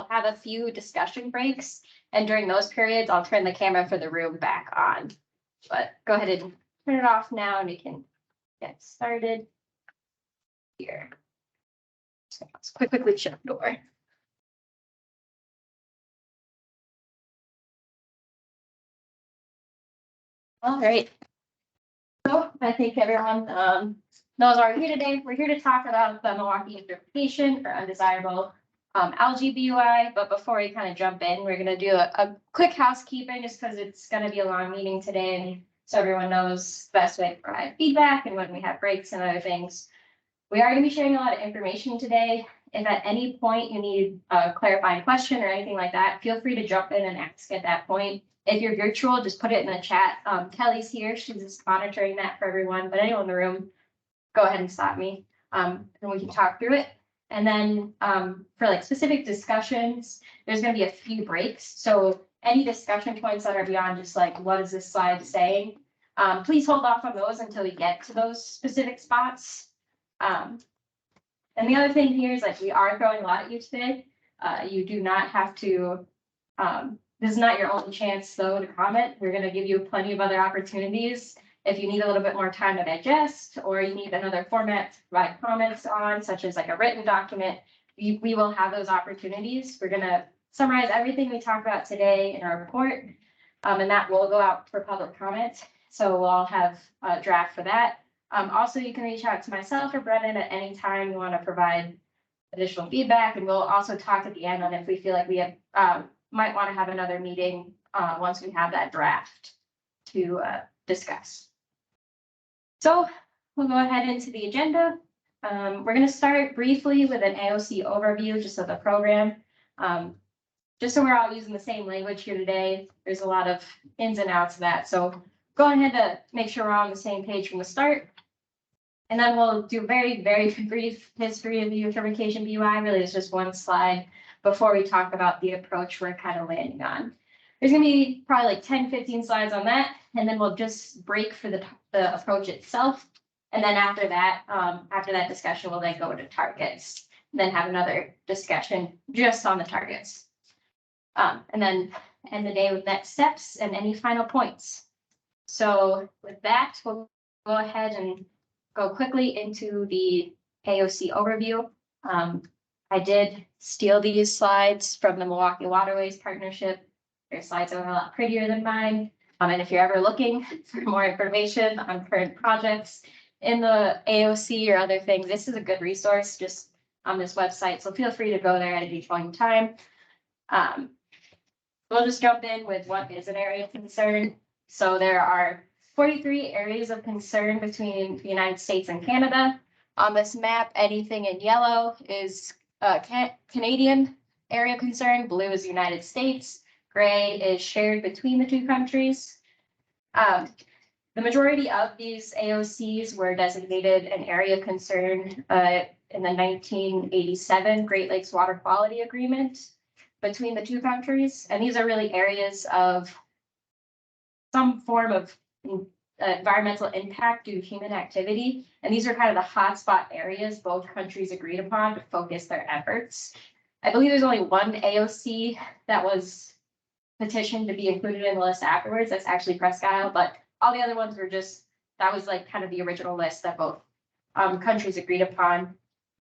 have a few discussion breaks, and during those periods, I'll turn the camera for the room back on. But go ahead and turn it off now and we can get started here. So let's quickly shut the door. All right. So I think everyone knows why we're here today. We're here to talk about the Milwaukee eutrophication or undesirable algae BUI. But before we kind of jump in, we're going to do a quick housekeeping just because it's going to be a long meeting today. And so everyone knows the best way to provide feedback and when we have breaks and other things. We are going to be sharing a lot of information today. If at any point you need a clarifying question or anything like that, feel free to jump in and ask at that point. If you're virtual, just put it in the chat. Kelly's here. She's just monitoring that for everyone. But anyone in the room, go ahead and stop me and we can talk through it. And then for like specific discussions, there's going to be a few breaks. So any discussion points that are beyond just like, what is this slide saying? Please hold off on those until we get to those specific spots. And the other thing here is like we are throwing a lot at you today. You do not have to, this is not your only chance though to comment. We're going to give you plenty of other opportunities. If you need a little bit more time to digest or you need another format to provide comments on, such as like a written document, we will have those opportunities. We're going to summarize everything we talked about today in our report, and that will go out for public comment. So we'll all have a draft for that. Also, you can reach out to myself or Brendan at any time you want to provide additional feedback, and we'll also talk at the end on if we feel like we have might want to have another meeting once we have that draft to discuss. So we'll go ahead into the agenda. We're going to start briefly with an AOC overview just of the program. Just so we're all using the same language here today, there's a lot of ins and outs of that. So go ahead to make sure we're on the same page from the start. And then we'll do a very, very brief history of the eutrophication BUI. Really, it's just one slide before we talk about the approach we're kind of landing on. There's going to be probably like 10, 15 slides on that. And then we'll just break for the approach itself. And then after that discussion, we'll then go to targets, and then have another discussion just on the targets. And then end the day with next steps and any final points. So with that, we'll go ahead and go quickly into the AOC overview. I did steal these slides from the Milwaukee Waterways Partnership. Their slides are a lot prettier than mine. And if you're ever looking for more information on current projects in the AOC or other things, this is a good resource just on this website. So feel free to go there at any point in time. We'll just jump in with what is an area of concern. So there are 43 areas of concern between the United States and Canada. On this map, anything in yellow is Canadian area of concern, blue is the United States, gray is shared between the two countries. The majority of these AOCs were designated an area of concern in the 1987 Great Lakes Water Quality Agreement between the two countries. And these are really areas of some form of environmental impact due to human activity. And these are kind of the hotspot areas both countries agreed upon to focus their efforts. I believe there's only one AOC that was petitioned to be included in the list afterwards. That's actually Presque Isle, but all the other ones were just, that was like kind of the original list that both countries agreed upon.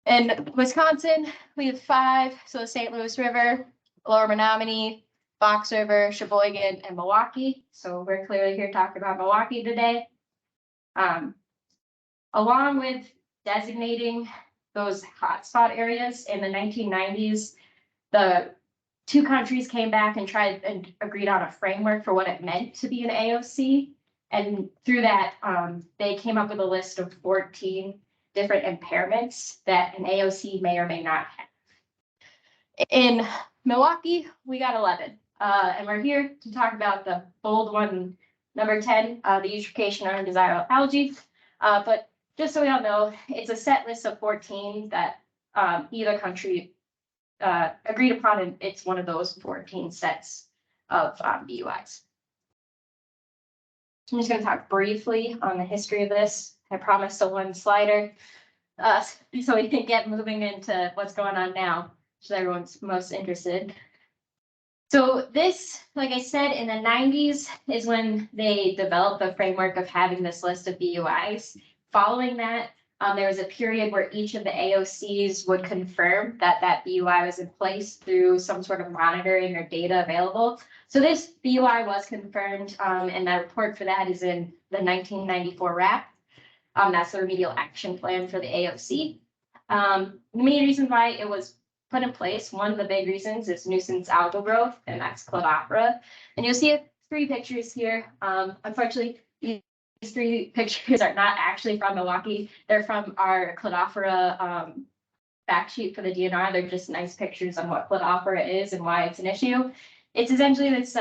In Wisconsin, we have 5. So the St. Louis River, Lower Menominee, Fox River, Sheboygan, and Milwaukee. So we're clearly here talking about Milwaukee today. Along with designating those hotspot areas in the 1990s, the two countries came back and tried and agreed on a framework for what it meant to be an AOC. And through that, they came up with a list of 14 different impairments that an AOC may or may not have. In Milwaukee, we got 11. And we're here to talk about the bold one, number 10, the eutrophication or undesirable algae. But just so we all know, it's a set list of 14 that either country agreed upon, and it's one of those 14 sets of BUIs. I'm just going to talk briefly on the history of this. I promised a one slider, so we can get moving into what's going on now. so everyone's most interested. So this, like I said, in the 90s is when they developed the framework of having this list of BUIs. Following that, there was a period where each of the AOCs would confirm that that BUI was in place through some sort of monitoring or data available. So this BUI was confirmed, and the report for that is in the 1994 RAP. That's the remedial action plan for the AOC. The main reason why it was put in place, one of the big reasons is nuisance algal growth, and that's Cladophora. And you'll see 3 pictures here. Unfortunately, these 3 pictures are not actually from Milwaukee. They're from our Cladophora fact sheet for the DNR. They're just nice pictures on what Cladophora is and why it's an issue. It's essentially this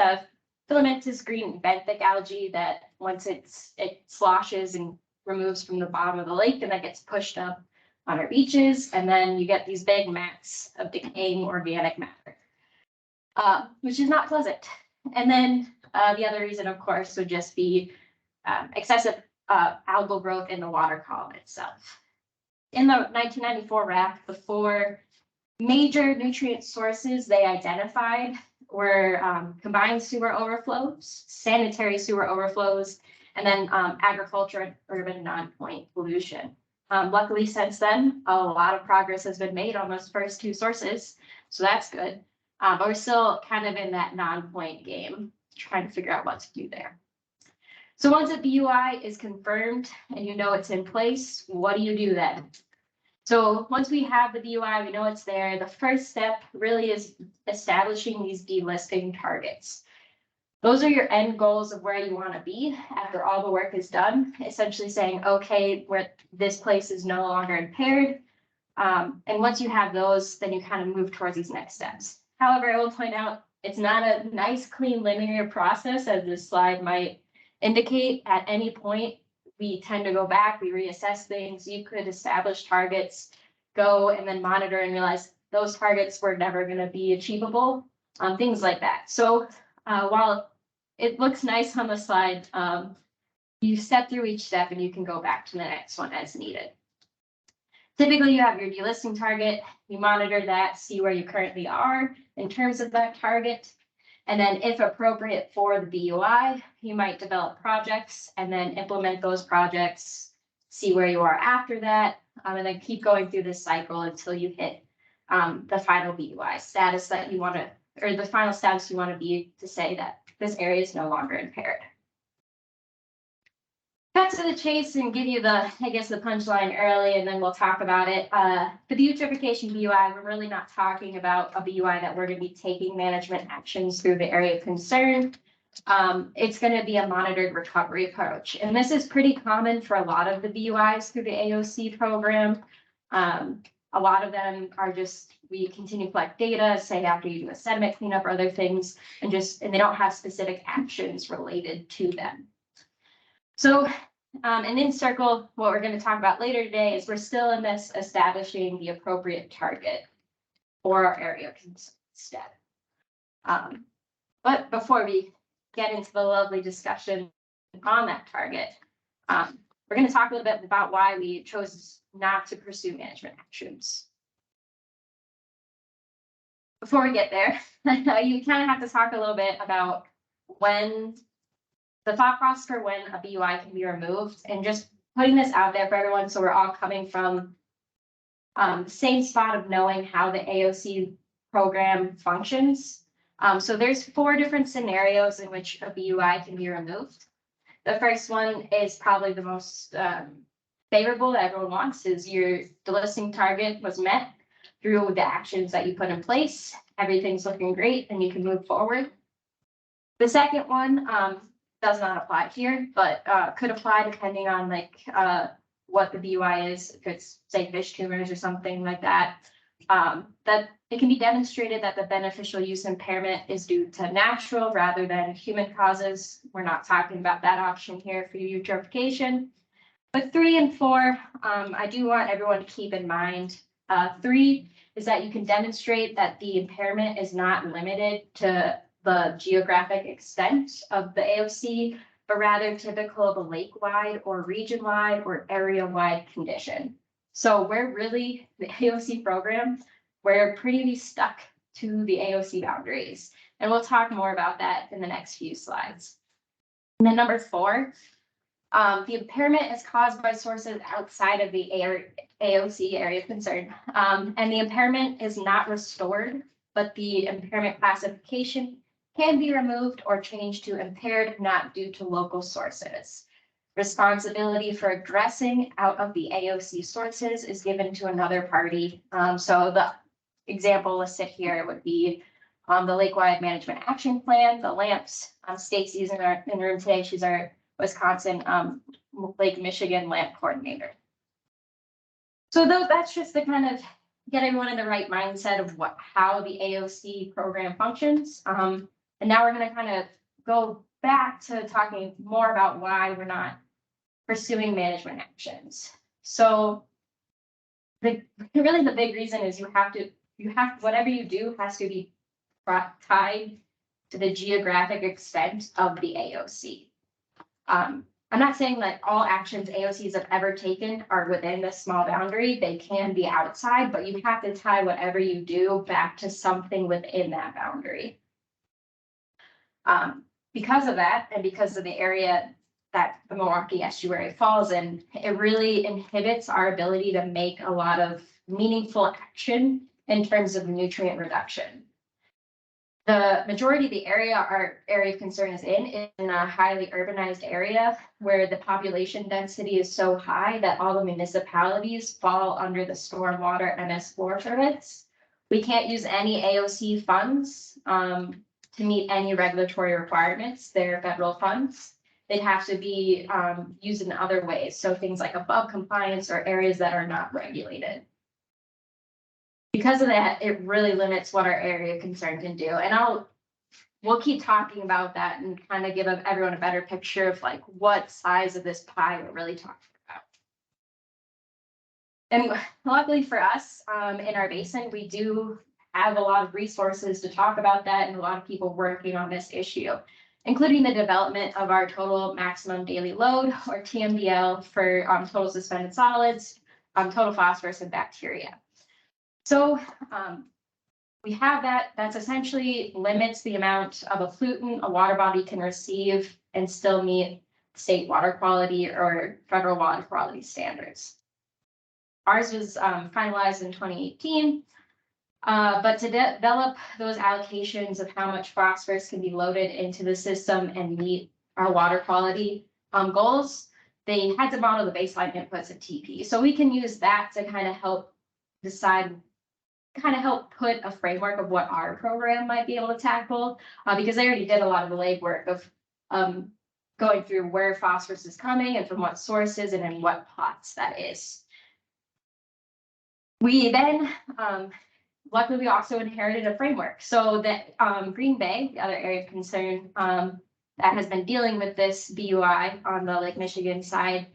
filamentous green benthic algae that once it sloshes and removes from the bottom of the lake, and that gets pushed up on our beaches, and then you get these big mats of decaying organic matter, which is not pleasant. And then the other reason, of course, would just be excessive algal growth in the water column itself. In the 1994 RAP, the 4 major nutrient sources they identified were combined sewer overflows, sanitary sewer overflows, and then agriculture and urban non-point pollution. Luckily, since then, a lot of progress has been made on those first 2 sources, so that's good. But we're still kind of in that non-point game, trying to figure out what to do there. So once a BUI is confirmed and you know it's in place, what do you do then? So once we have the BUI, we know it's there. The first step really is establishing these delisting targets. Those are your end goals of where you want to be after all the work is done, essentially saying, okay, where this place is no longer impaired. And once you have those, then you kind of move towards these next steps. However, I will point out, it's not a nice, clean, linear process, as this slide might indicate. At any point, we tend to go back, we reassess things. You could establish targets, go and then monitor and realize those targets were never going to be achievable, things like that. So while it looks nice on the slide, you step through each step and you can go back to the next one as needed. Typically, you have your delisting target, you monitor that, see where you currently are in terms of that target. And then if appropriate for the BUI, you might develop projects and then implement those projects, see where you are after that, and then keep going through this cycle until you hit the final BUI status that you want to, or the final status you want to be to say that this area is no longer impaired. Cut to the chase and give you the, I guess, the punchline early, and then we'll talk about it. For the eutrophication BUI, we're really not talking about a BUI that we're going to be taking management actions through the area of concern. It's going to be a monitored recovery approach. And this is pretty common for a lot of the BUIs through the AOC program. A lot of them are just, we continue to collect data, say after you do a sediment cleanup or other things, and they don't have specific actions related to them. So, and in circle, what we're going to talk about later today is we're still in this establishing the appropriate target for our area instead. But before we get into the lovely discussion on that target, we're going to talk a little bit about why we chose not to pursue management actions. Before we get there, you kind of have to talk a little bit about when the thought process for when a BUI can be removed, and just putting this out there for everyone so we're all coming from the same spot of knowing how the AOC program functions. So there's 4 different scenarios in which a BUI can be removed. The first one is probably the most favorable that everyone wants, is your delisting target was met through the actions that you put in place. Everything's looking great and you can move forward. The second one does not apply here, but could apply depending on what the BUI is. If it's, say, fish tumors or something like that, that it can be demonstrated that the beneficial use impairment is due to natural rather than human causes. We're not talking about that option here for eutrophication. But 3 and 4, I do want everyone to keep in mind. 3 is that you can demonstrate that the impairment is not limited to the geographic extent of the AOC, but rather typical of a lake-wide or region-wide or area-wide condition. So we're really, the AOC program we're pretty stuck to the AOC boundaries. And we'll talk more about that in the next few slides. And then number 4, the impairment is caused by sources outside of the AOC area of concern. And the impairment is not restored, but the impairment classification can be removed or changed to impaired, not due to local sources. Responsibility for addressing out of the AOC sources is given to another party. So the example listed here would be the Lake-wide Management Action Plan, the LAMPs. Stacy's in the room today. She's our Wisconsin Lake Michigan LAMP coordinator. So that's just to kind of get everyone in the right mindset of how the AOC program functions. And now we're going to kind of go back to talking more about why we're not pursuing management actions. So really the big reason is whatever you do has to be tied to the geographic extent of the AOC. I'm not saying that all actions AOCs have ever taken are within this small boundary. They can be outside, but you have to tie whatever you do back to something within that boundary. Because of that, and because of the area that the Milwaukee Estuary falls in, it really inhibits our ability to make a lot of meaningful action in terms of nutrient reduction. The majority of the area our area of concern is in a highly urbanized area where the population density is so high that all the municipalities fall under the stormwater MS4 permits. We can't use any AOC funds to meet any regulatory requirements. They're federal funds. They'd have to be used in other ways. So things like above compliance or areas that are not regulated. Because of that, it really limits what our area of concern can do. And we'll keep talking about that and kind of give everyone a better picture of like what size of this pie we're really talking about. And luckily for us, in our basin, we do have a lot of resources to talk about that and a lot of people working on this issue, including the development of our total maximum daily load, or TMDL, for total suspended solids, total phosphorus, and bacteria. So we have that. That's essentially limits the amount of effluent a water body can receive and still meet state water quality or federal water quality standards. Ours was finalized in 2018, but to develop those allocations of how much phosphorus can be loaded into the system and meet our water quality goals, they had to model the baseline inputs of TP. So we can use that to kind of help decide, kind of help put a framework of what our program might be able to tackle, because they already did a lot of the legwork of going through where phosphorus is coming and from what sources and in what pots that is. We then, luckily, we also inherited a framework. So that Green Bay, the other area of concern that has been dealing with this BUI on the Lake Michigan side,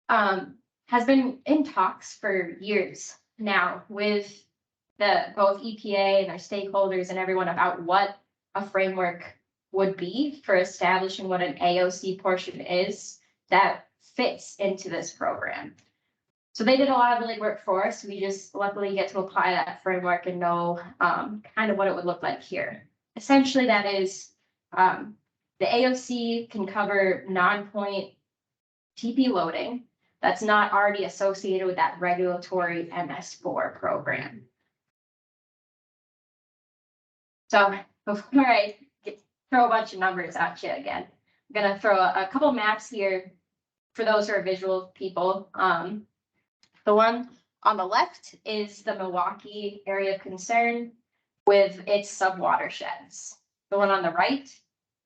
has been in talks for years now with both EPA and their stakeholders and everyone about what a framework would be for establishing what an AOC portion is that fits into this program. So they did a lot of the legwork for us. We just luckily get to apply that framework and know kind of what it would look like here. Essentially, that is the AOC can cover non-point TP loading that's not already associated with that regulatory MS4 program. So before I throw a bunch of numbers at you again, I'm going to throw a couple maps here for those who are visual people. The one on the left is the Milwaukee area of concern with its sub-watersheds. The one on the right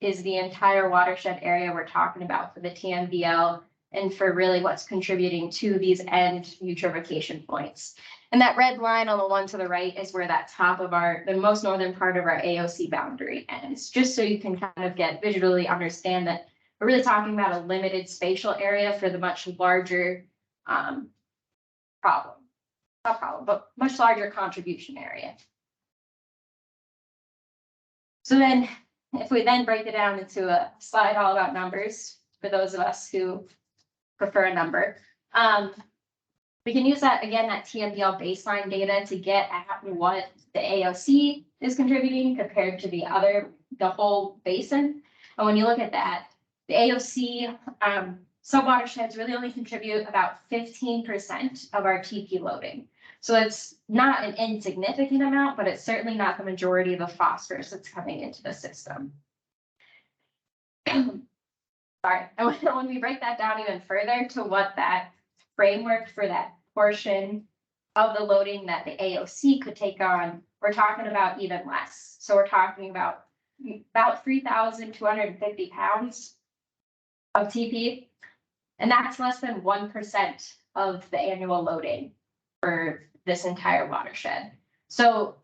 is the entire watershed area we're talking about for the TMDL and for really what's contributing to these end eutrophication points. And that red line on the one to the right is where that top of the most northern part of our AOC boundary ends, just so you can kind of visually understand that we're really talking about a limited spatial area for the much larger but much larger contribution area. So then, if we then break it down into a slide all about numbers, for those of us who prefer a number, We can use that, again, that TMDL baseline data to get at what the AOC is contributing compared to the whole basin. And when you look at that, the AOC subwatersheds really only contribute about 15% of our TP loading. So it's not an insignificant amount, but it's certainly not the majority of the phosphorus that's coming into the system. Sorry, and when we break that down even further to what that framework for that portion of the loading that the AOC could take on, we're talking about even less. So we're talking about 3,250 pounds of TP, and that's less than 1% of the annual loading for this entire watershed. So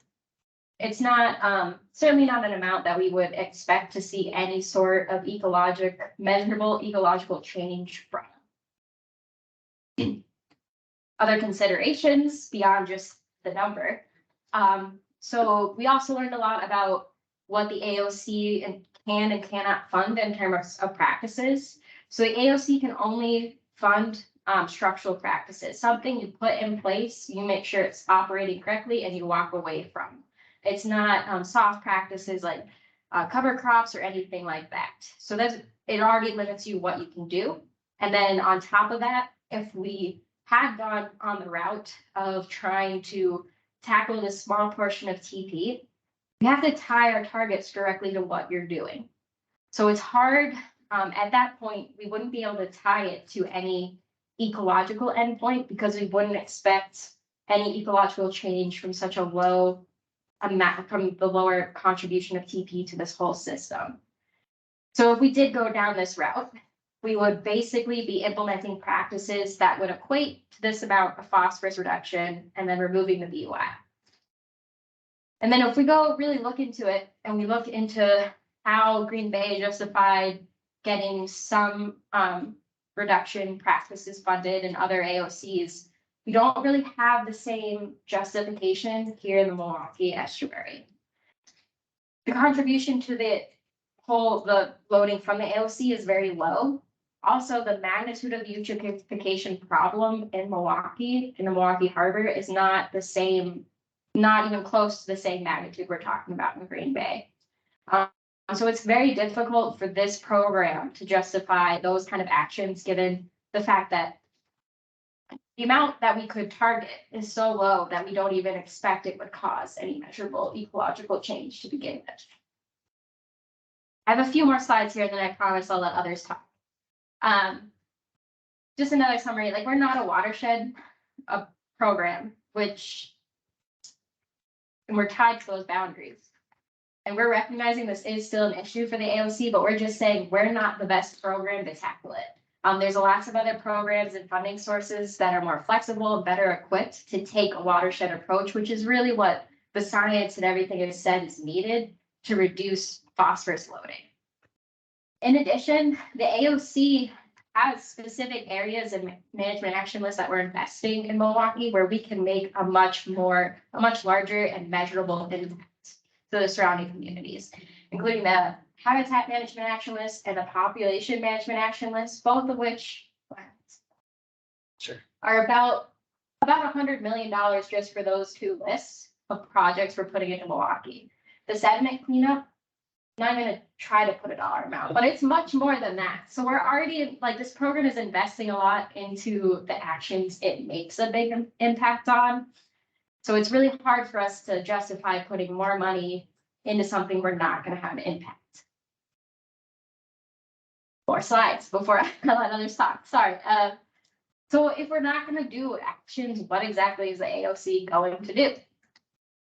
it's not certainly not an amount that we would expect to see any sort of measurable ecological change from. Other considerations beyond just the number. So we also learned a lot about what the AOC can and cannot fund in terms of practices. So the AOC can only fund structural practices, something you put in place, you make sure it's operating correctly, and you walk away from. It's not soft practices like cover crops or anything like that. So it already limits you what you can do. And then on top of that, if we had gone on the route of trying to tackle this small portion of TP, we have to tie our targets directly to what you're doing. So it's hard. At that point, we wouldn't be able to tie it to any ecological endpoint because we wouldn't expect any ecological change from such a low amount, from the lower contribution of TP to this whole system. So if we did go down this route, we would basically be implementing practices that would equate to this amount of phosphorus reduction and then removing the BUI. And then if we go really look into it and we look into how Green Bay justified getting some reduction practices funded and other AOCs, we don't really have the same justification here in the Milwaukee Estuary. The contribution to the loading from the AOC is very low. Also, the magnitude of the eutrophication problem in Milwaukee, in the Milwaukee Harbor, is not the same, not even close to the same magnitude we're talking about in Green Bay. So it's very difficult for this program to justify those kind of actions, given the fact that the amount that we could target is so low that we don't even expect it would cause any measurable ecological change to begin with. I have a few more slides here, and then I promise I'll let others talk. Just another summary, like we're not a watershed program, and we're tied to those boundaries. And we're recognizing this is still an issue for the AOC, but we're just saying we're not the best program to tackle it. There's lots of other programs and funding sources that are more flexible and better equipped to take a watershed approach, which is really what the science and everything is said is needed to reduce phosphorus loading. In addition, the AOC has specific areas and management action lists that we're investing in Milwaukee where we can make a much larger and measurable impact to the surrounding communities, including the Habitat Management Action List and the Population Management Action List, both of which are about $100 million just for those two lists of projects we're putting into Milwaukee. The sediment cleanup, not going to try to put a dollar amount, but it's much more than that. So we're already, like, this program is investing a lot into the actions it makes a big impact on. So it's really hard for us to justify putting more money into something we're not going to have an impact. More slides before I let others talk. Sorry. So if we're not going to do actions, what exactly is the AOC going to do?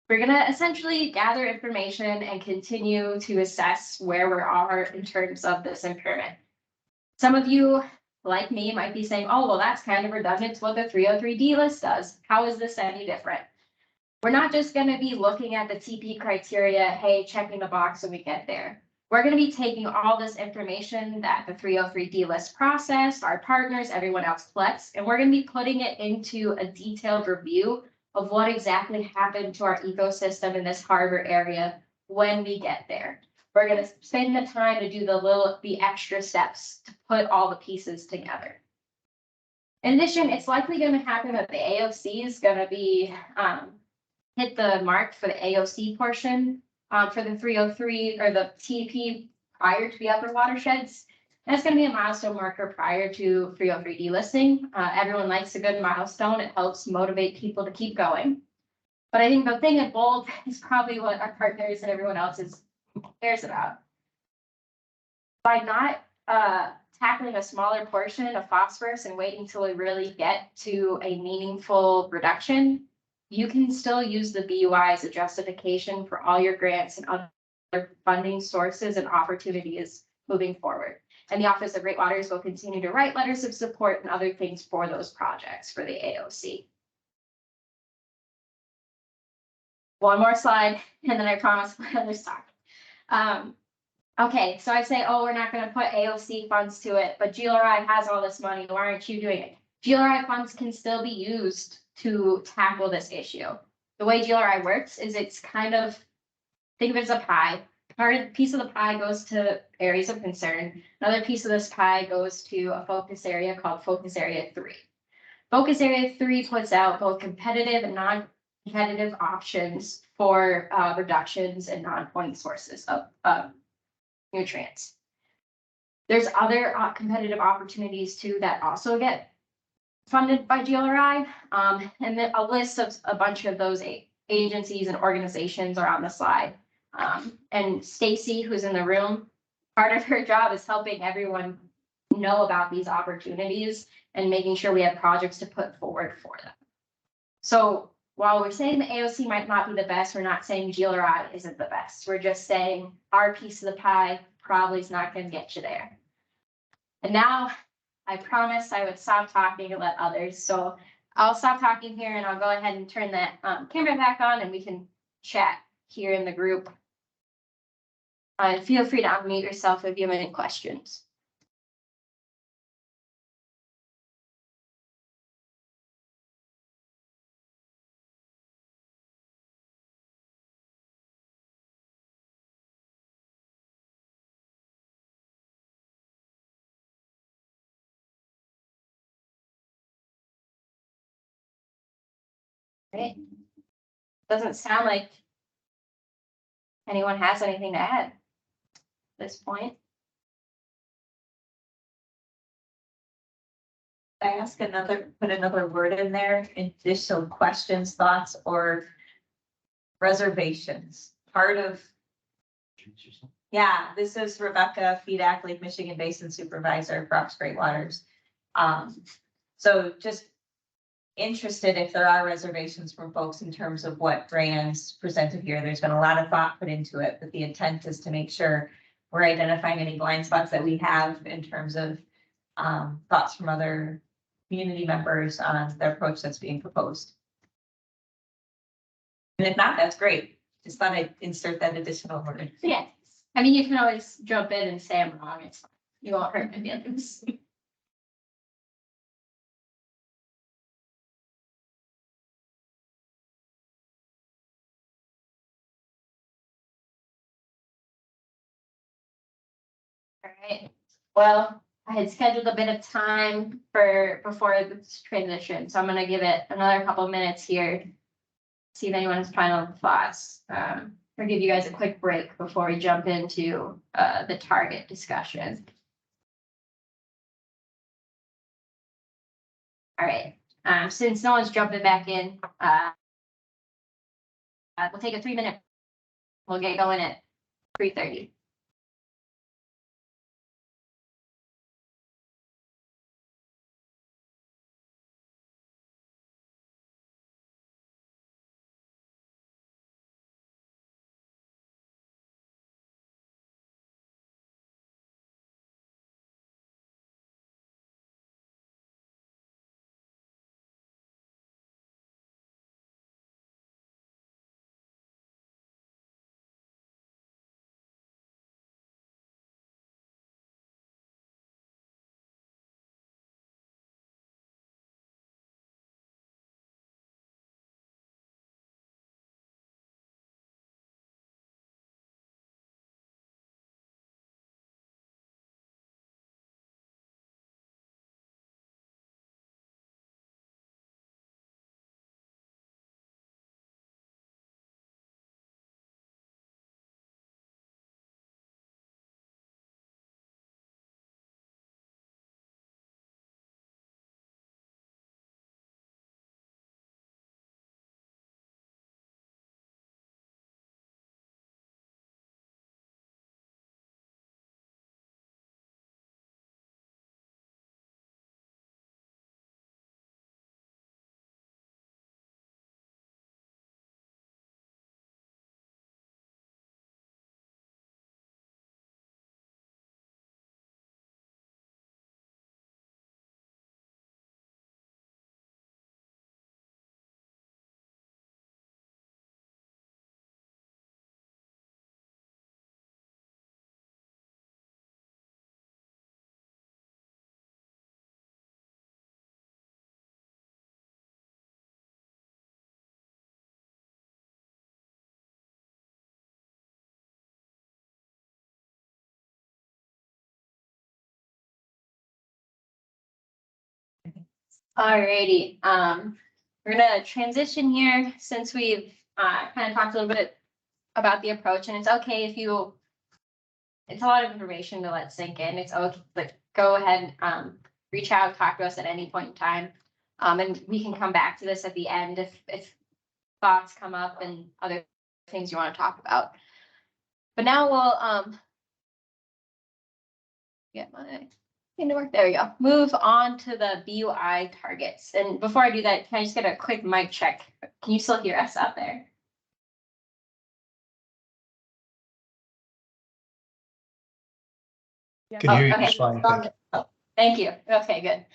We're going to essentially gather information and continue to assess where we are in terms of this impairment. Some of you, like me, might be saying, oh, well, that's kind of redundant to what the 303D list does. How is this any different? We're not just going to be looking at the TP criteria, hey, checking the box when we get there. We're going to be taking all this information that the 303D list processed, our partners, everyone else collects, and we're going to be putting it into a detailed review of what exactly happened to our ecosystem in this harbor area when we get there. We're going to spend the time to do the extra steps to put all the pieces together. In addition, it's likely going to happen that the AOC is going to be hit the mark for the AOC portion for the 303 or the TP prior to the upper watersheds. And it's going to be a milestone marker prior to 303 delisting. Everyone likes a good milestone. It helps motivate people to keep going. But I think the thing in bold is probably what our partners and everyone else cares about. By not tackling a smaller portion of phosphorus and waiting till we really get to a meaningful reduction, you can still use the BUI as a justification for all your grants and other funding sources and opportunities moving forward. And the Office of Great Waters will continue to write letters of support and other things for those projects for the AOC. One more slide, and then I promise my other talk. Okay, so I say, oh, we're not going to put AOC funds to it, but GLRI has all this money. Why aren't you doing it? GLRI funds can still be used to tackle this issue. The way GLRI works is it's kind of, think of it as a pie. Piece of the pie goes to areas of concern. Another piece of this pie goes to a focus area called Focus Area 3. Focus Area 3 puts out both competitive and non-competitive options for reductions in non-point sources of nutrients. There's other competitive opportunities too that also get funded by GLRI. And then a list of a bunch of those agencies and organizations are on the slide. And Stacy, who's in the room, part of her job is helping everyone know about these opportunities and making sure we have projects to put forward for them. So while we're saying the AOC might not be the best, we're not saying GLRI isn't the best. We're just saying our piece of the pie probably is not going to get you there. And now I promised I would stop talking and let others. So I'll stop talking here and I'll go ahead and turn that camera back on and we can chat here in the group. Feel free to unmute yourself if you have any questions. Great. Doesn't sound like anyone has anything to add at this point. I put another word in there, additional questions, thoughts, or reservations. Part of, yeah, this is Rebecca Fedak, Lake Michigan Basin Supervisor for Ops Great Waters. So just interested if there are reservations from folks in terms of what Brian's presented here. There's been a lot of thought put into it, but the intent is to make sure we're identifying any blind spots that we have in terms of thoughts from other community members on the approach that's being proposed. And if not, that's great. Just thought I'd insert that additional word. Yes. I mean, you can always jump in and say I'm wrong. It's fine. You won't hurt my feelings. All right. Well, I had scheduled a bit of time before this transition, so I'm going to give it another couple of minutes here. See if anyone has final thoughts. Or give you guys a quick break before we jump into the target discussion. All right. Since no one's jumping back in, we'll take a 3-minute. We'll get going at 3:30. Alrighty, we're gonna transition here since we've kind of talked a little bit about the approach, and it's okay if you. It's a lot of information to let sink in. It's okay, but go ahead, reach out, talk to us at any point in time. And we can come back to this at the end if thoughts come up and other things you want to talk about. But now we'll get my thing to work. There we go. Move on to the BUI targets. And before I do that, can I just get a quick mic check? Can you still hear us out there? Can hear you okay. just fine. Thank you. Oh, thank you. Okay, good.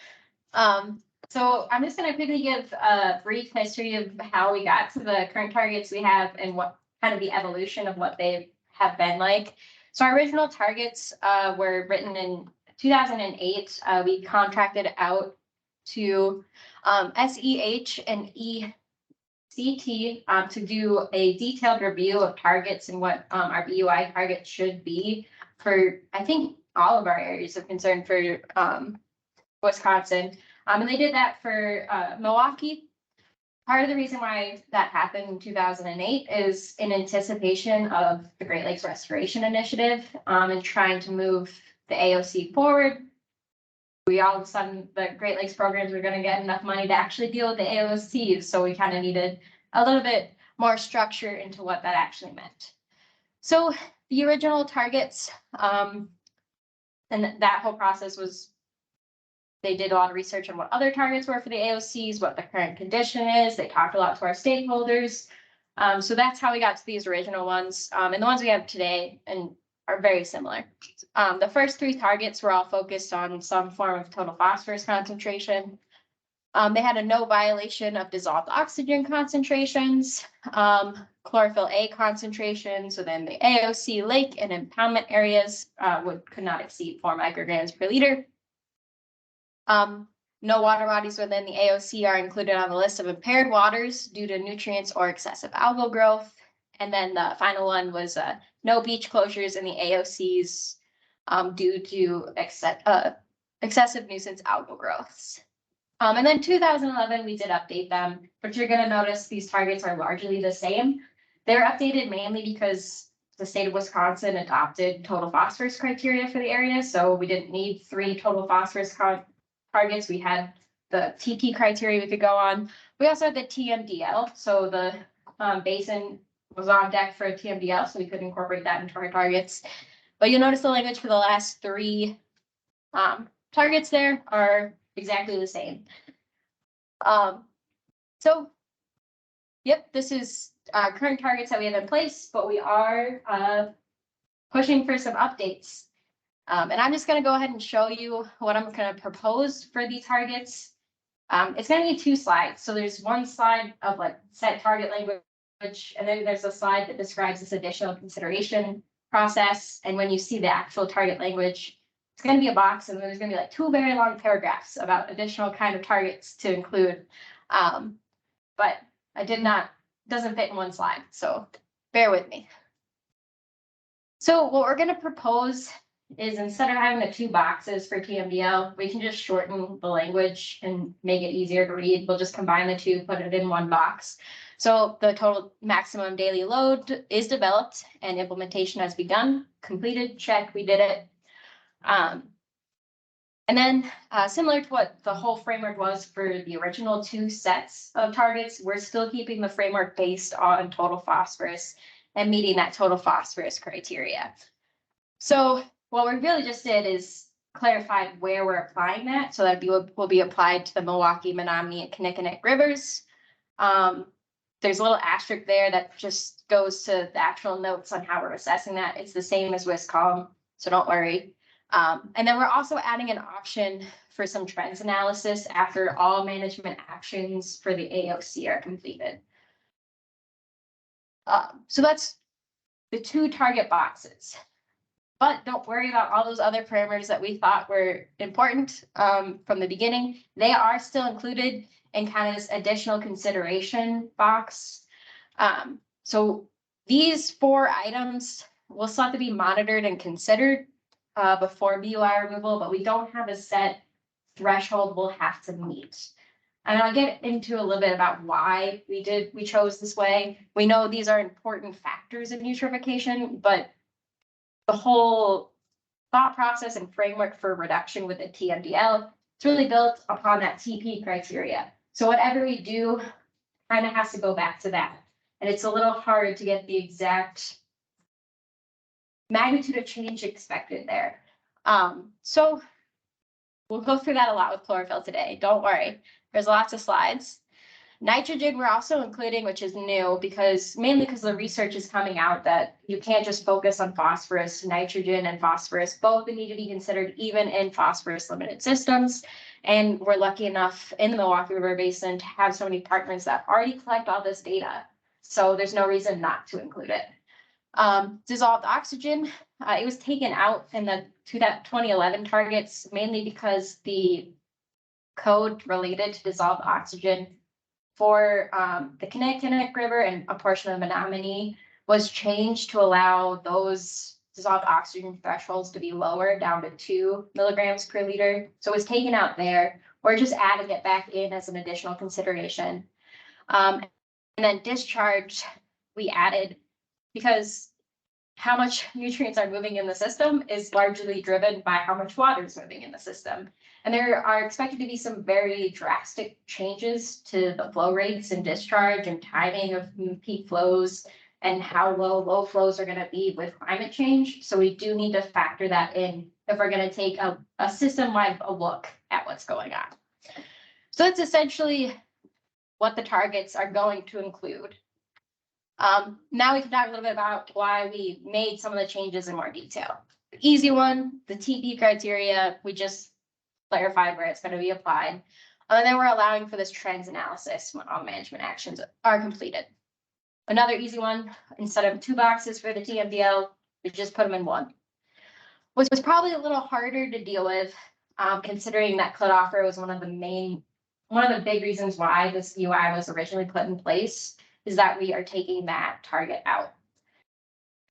So I'm just going to quickly give a brief history of how we got to the current targets we have and what kind of the evolution of what they have been like. So our original targets were written in 2008. We contracted out to SEH and ECT to do a detailed review of targets and what our BUI targets should be for, I think, all of our areas of concern for Wisconsin. And they did that for Milwaukee. Part of the reason why that happened in 2008 is in anticipation of the Great Lakes Restoration Initiative and trying to move the AOC forward. We all of a sudden, the Great Lakes programs were going to get enough money to actually deal with the AOCs. So we kind of needed a little bit more structure into what that actually meant. So the original targets and that whole process was, they did a lot of research on what other targets were for the AOCs, what the current condition is. They talked a lot to our stakeholders. So that's how we got to these original ones. And the ones we have today and are very similar. The first three targets were all focused on some form of total phosphorus concentration. They had a no violation of dissolved oxygen concentrations, chlorophyll A concentrations within the AOC lake and impoundment areas could not exceed 4 micrograms per liter. No water bodies within the AOC are included on the list of impaired waters due to nutrients or excessive algal growth. And then the final one was no beach closures in the AOCs due to excessive nuisance algal growths. And then 2011, we did update them, but you're going to notice these targets are largely the same. They're updated mainly because the state of Wisconsin adopted total phosphorus criteria for the area. So we didn't need 3 total phosphorus targets. We had the TT criteria we could go on. We also had the TMDL. So the basin was on deck for a TMDL, so we could incorporate that into our targets. But you'll notice the language for the last 3 targets there are exactly the same. So, yep, this is our current targets that we have in place, but we are pushing for some updates. And I'm just going to go ahead and show you what I'm going to propose for these targets. It's going to be 2 slides. So there's one slide of like set target language, and then there's a slide that describes this additional consideration process. And when you see the actual target language, it's going to be a box, and then there's going to be like 2 very long paragraphs about additional kind of targets to include. But doesn't fit in one slide, so bear with me. So what we're going to propose is instead of having the 2 boxes for TMDL, we can just shorten the language and make it easier to read. We'll just combine the 2, put it in one box. So the total maximum daily load is developed and implementation has begun. Completed, check, we did it. And then similar to what the whole framework was for the original 2 sets of targets, we're still keeping the framework based on total phosphorus and meeting that total phosphorus criteria. So what we really just did is clarify where we're applying that. So that will be applied to the Milwaukee, Menominee, and Kinnickinnic rivers. There's a little asterisk there that just goes to the actual notes on how we're assessing that. It's the same as WisCom, so don't worry. And then we're also adding an option for some trends analysis after all management actions for the AOC are completed. So that's the 2 target boxes. But don't worry about all those other parameters that we thought were important from the beginning. They are still included in kind of this additional consideration box. So these 4 items will still have to be monitored and considered before BUI removal, but we don't have a set threshold we'll have to meet. And I'll get into a little bit about why we chose this way. We know these are important factors in eutrophication, but the whole thought process and framework for reduction with the TMDL, it's really built upon that TP criteria. So whatever we do kind of has to go back to that. And it's a little hard to get the exact magnitude of change expected there. So we'll go through that a lot with chlorophyll today. Don't worry. There's lots of slides. Nitrogen we're also including, which is new mainly because the research is coming out that you can't just focus on phosphorus. Nitrogen and phosphorus both need to be considered even in phosphorus limited systems. And we're lucky enough in the Milwaukee River Basin to have so many partners that already collect all this data. So there's no reason not to include it. Dissolved oxygen, it was taken out in the 2011 targets, mainly because the code related to dissolved oxygen for the Connecticut River and a portion of Menominee was changed to allow those dissolved oxygen thresholds to be lower down to 2 milligrams per liter. So it was taken out there. We're just adding it back in as an additional consideration. And then discharge, we added because how much nutrients are moving in the system is largely driven by how much water is moving in the system. And there are expected to be some very drastic changes to the flow rates and discharge and timing of peak flows and how low flows are going to be with climate change. So we do need to factor that in if we're going to take a system-wide look at what's going on. So that's essentially what the targets are going to include. Now we can talk a little bit about why we made some of the changes in more detail. The easy one, the TP criteria, we just clarified where it's going to be applied. And then we're allowing for this trends analysis when all management actions are completed. Another easy one, instead of 2 boxes for the TMDL, we just put them in 1. Which was probably a little harder to deal with, considering that Cladoffer was one of the big reasons why this UI was originally put in place, is that we are taking that target out.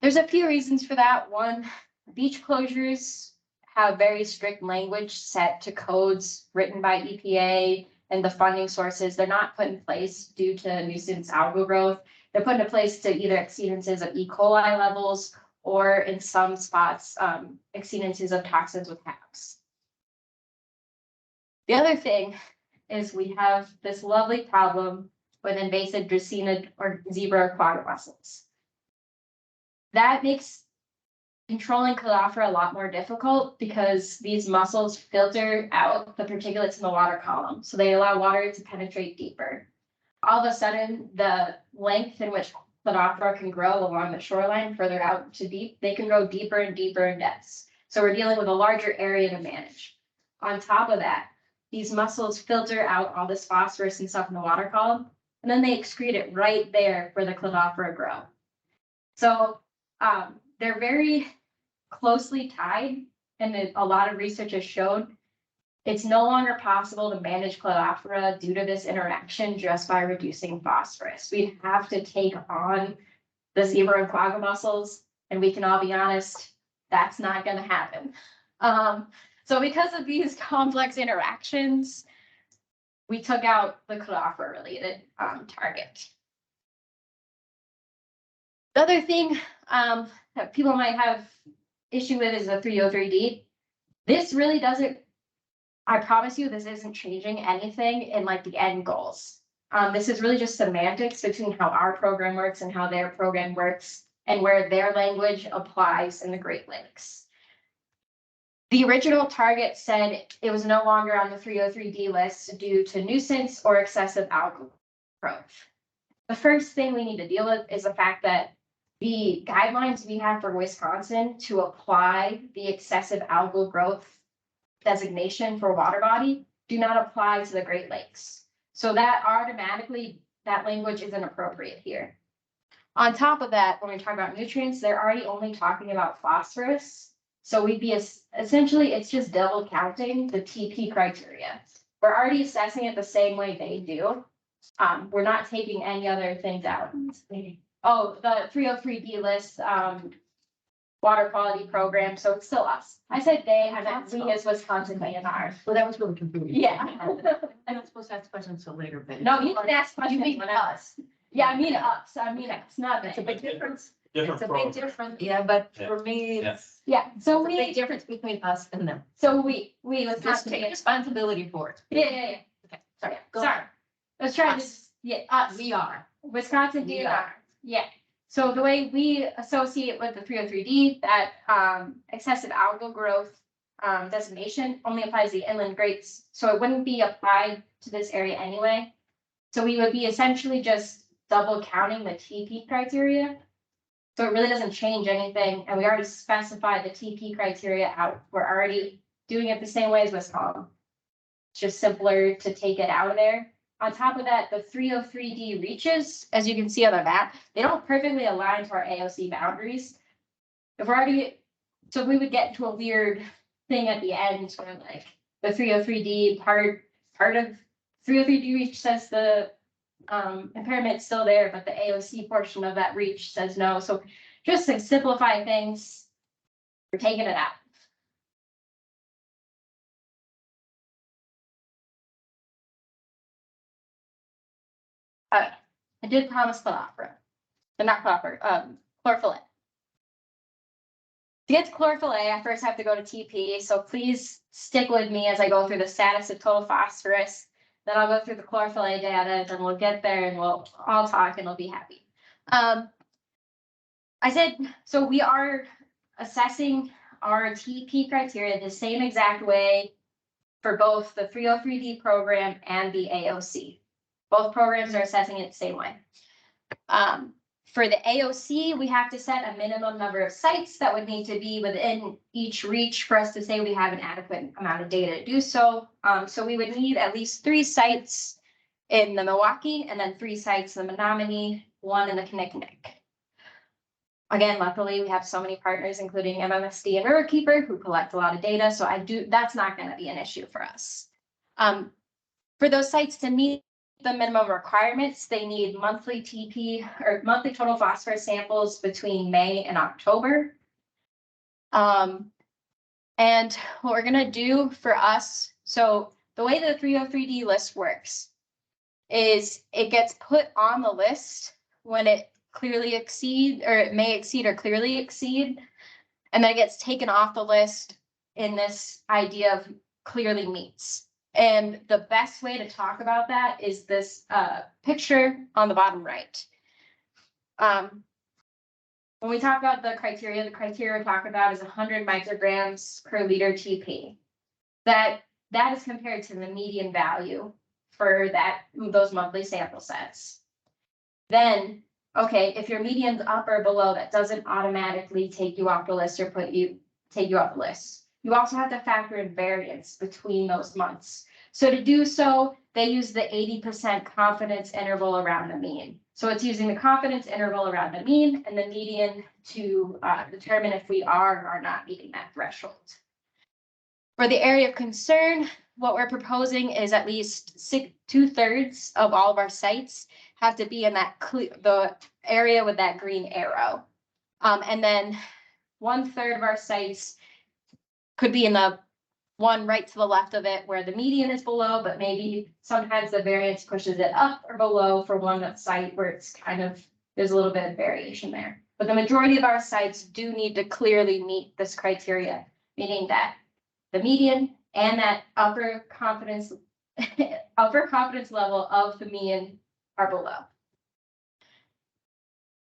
There's a few reasons for that. One, beach closures have very strict language set to codes written by EPA and the funding sources. They're not put in place due to nuisance algal growth. They're put into place to either exceedances of E. coli levels or in some spots, exceedances of toxins with HAPs. The other thing is we have this lovely problem with invasive dracaenid or zebra quagga mussels. That makes controlling Cladoffer a lot more difficult because these mussels filter out the particulates in the water column. So they allow water to penetrate deeper. All of a sudden, the length in which Cladoffer can grow along the shoreline further out to deep, they can grow deeper and deeper in depths. So we're dealing with a larger area to manage. On top of that, these mussels filter out all this phosphorus and stuff in the water column, and then they excrete it right there where the Cladoffer grow. So they're very closely tied, and a lot of research has shown it's no longer possible to manage Cladophora due to this interaction just by reducing phosphorus. We have to take on the zebra and quagga mussels, and we can all be honest, that's not going to happen. So because of these complex interactions, we took out the Cladophora related target. The other thing that people might have issue with is the 303D. This really doesn't, I promise you, this isn't changing anything in like the end goals. This is really just semantics between how our program works and how their program works and where their language applies in the Great Lakes. The original target said it was no longer on the 303D list due to nuisance or excessive algal growth. The first thing we need to deal with is the fact that the guidelines we have for Wisconsin to apply the excessive algal growth designation for water body do not apply to the Great Lakes. So that automatically, that language isn't appropriate here. On top of that, when we talk about nutrients, they're already only talking about phosphorus. So we'd be essentially, it's just double counting the TP criteria. We're already assessing it the same way they do. We're not taking any other things out. Oh, the 303D list water quality program, so it's still us. I said they, I meant we as Wisconsin DNR. Well, that was really confusing. Yeah. I'm not supposed to ask questions until later, but. No, you can ask questions. You mean whenever. us? Yeah, I mean us, I mean, it's not, That's a big difference. Different It's a big program. difference, yeah, but Yeah. for me, it's. yeah, so It's a big we, difference between us and them. so we Just Wisconsin, take responsibility for it. yeah. Okay, sorry. Go Sorry, on. let's try Us. this, yeah, us. We are. Wisconsin We DNR, are. yeah. So the way we associate with the 303D, that excessive algal growth designation only applies to the inland grades, so it wouldn't be applied to this area anyway. So we would be essentially just double counting the TP criteria. So it really doesn't change anything, and we already specified the TP criteria out. We're already doing it the same way as Wisconsin. It's just simpler to take it out of there. On top of that, the 303D reaches, as you can see on the map, they don't perfectly align to our AOC boundaries. If we're already, so we would get into a weird thing at the end where like the 303D part of 303D reach says the impairment's still there, but the AOC portion of that reach says no. So just to simplify things, we're taking it out. I did promise chlorophyll, but not chlorophyll, chlorophyll A. To get to chlorophyll A, I first have to go to TP, so please stick with me as I go through the status of total phosphorus. Then I'll go through the chlorophyll A data, then we'll get there and we'll all talk and we'll be happy. I said, so we are assessing our TP criteria the same exact way for both the 303D program and the AOC. Both programs are assessing it the same way. For the AOC, we have to set a minimum number of sites that would need to be within each reach for us to say we have an adequate amount of data to do so. So we would need at least 3 sites in the Milwaukee and then 3 sites in the Menominee, 1 in the Kinnickinnick. Again, luckily, we have so many partners, including MMSD and Riverkeeper, who collect a lot of data. So that's not going to be an issue for us. For those sites to meet the minimum requirements, they need monthly TP or monthly total phosphorus samples between May and October. And what we're going to do for us, so the way the 303D list works is it gets put on the list when it clearly exceed, or it may exceed or clearly exceed, and then it gets taken off the list in this idea of clearly meets. And the best way to talk about that is this picture on the bottom right. When we talk about the criteria we're talking about is 100 micrograms per liter TP. That is compared to the median value for those monthly sample sets. Then, okay, if your median's up or below, that doesn't automatically take you off the list or take you off the list. You also have to factor in variance between those months. So to do so, they use the 80% confidence interval around the mean. So it's using the confidence interval around the mean and the median to determine if we are or are not meeting that threshold. For the area of concern, what we're proposing is at least 2/3 of all of our sites have to be in that the area with that green arrow. And then 1/3 of our sites could be in the one right to the left of it where the median is below, but maybe sometimes the variance pushes it up or below for one site where it's kind of, there's a little bit of variation there. But the majority of our sites do need to clearly meet this criteria, meaning that the median and that upper confidence level of the mean are below.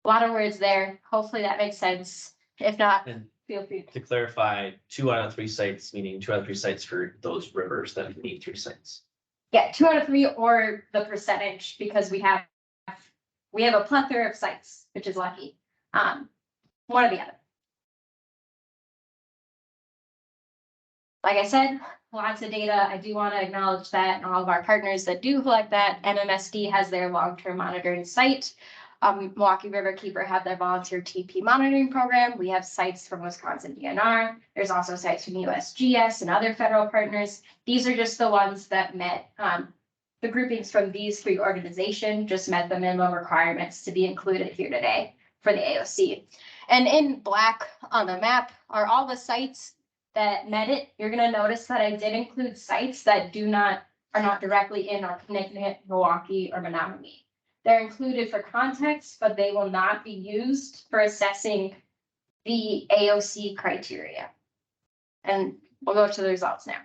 A lot of words there. Hopefully that makes sense. If not, And feel free. to clarify, 2 out of 3 sites, meaning 2 out of 3 sites for those rivers that need 3 sites. Yeah, 2 out of 3 or the percentage, because we have a plethora of sites, which is lucky. One or the other. Like I said, lots of data. I do want to acknowledge that, and all of our partners that do collect that. MMSD has their long-term monitoring site. Milwaukee Riverkeeper have their volunteer TP monitoring program. We have sites from Wisconsin DNR. There's also sites from USGS and other federal partners. These are just the ones that met, the groupings from these 3 organizations just met the minimum requirements to be included here today for the AOC. And in black on the map are all the sites that met it. You're gonna notice that I did include sites that are not directly in our Connecticut, Milwaukee, or Menominee. They're included for context, but they will not be used for assessing the AOC criteria. And we'll go to the results now.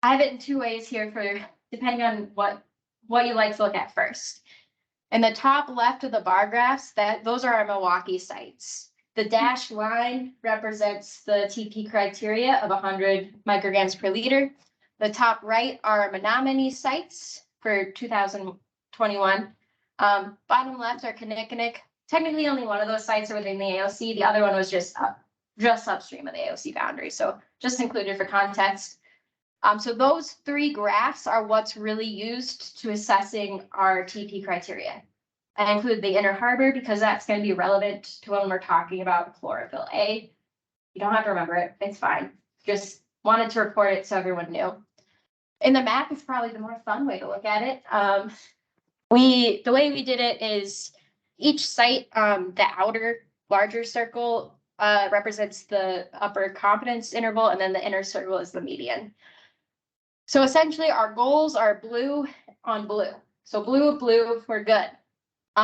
I have it in two ways here for depending on what you like to look at first. In the top left of the bar graphs, those are our Milwaukee sites. The dashed line represents the TP criteria of 100 micrograms per liter. The top right are Menominee sites for 2021. Bottom left are Kinnickinnick. Technically, only one of those sites are within the AOC. The other one was just upstream of the AOC boundary. So just included for context. So those three graphs are what's really used to assessing our TP criteria. I include the inner harbor because that's going to be relevant to when we're talking about chlorophyll A. You don't have to remember it, it's fine. Just wanted to report it so everyone knew. In the map is probably the more fun way to look at it. The way we did it is each site, the outer larger circle represents the upper confidence interval, and then the inner circle is the median. So essentially our goals are blue on blue. So blue, we're good.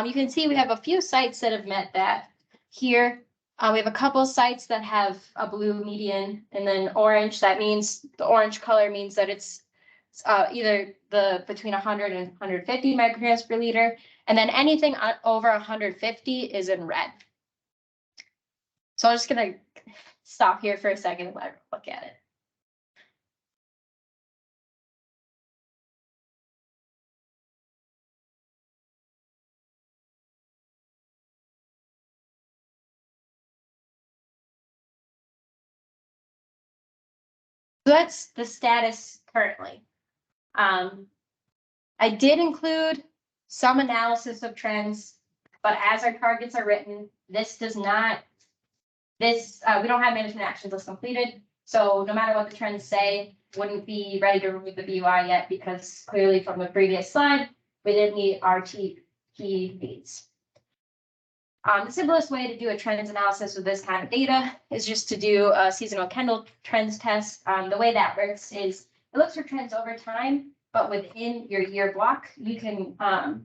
You can see we have a few sites that have met that here. We have a couple sites that have a blue median and then orange. That means the orange color means that it's either between 100 and 150 micrograms per liter. And then anything over 150 is in red. So I'm just going to stop here for a second and let everyone look at it. So that's the status currently. I did include some analysis of trends, but as our targets are written, we don't have management actions list completed. So no matter what the trends say, wouldn't be ready to remove the BUI yet because clearly from the previous slide, we didn't meet our TP needs. The simplest way to do a trends analysis with this kind of data is just to do a seasonal Kendall trends test. The way that works is it looks for trends over time, but within your year block, you can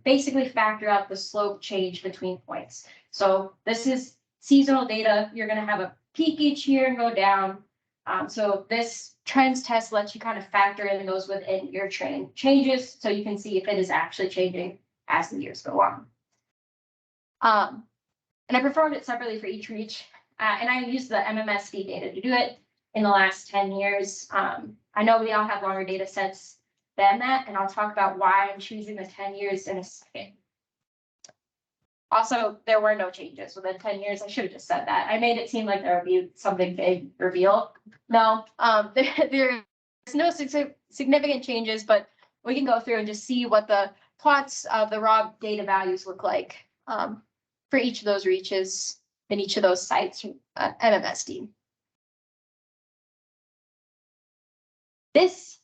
basically factor out the slope change between points. So this is seasonal data. You're going to have a peak each year and go down. So this trends test lets you kind of factor in those within your trend changes so you can see if it is actually changing as the years go on. And I performed it separately for each reach, and I used the MMSD data to do it in the last 10 years. I know we all have longer data sets than that, and I'll talk about why I'm choosing the 10 years in a second. Also, there were no changes within 10 years. I should have just said that. I made it seem like there would be something big reveal. No, there's no significant changes, but we can go through and just see what the plots of the raw data values look like. For each of those reaches in each of those sites from MMSD. This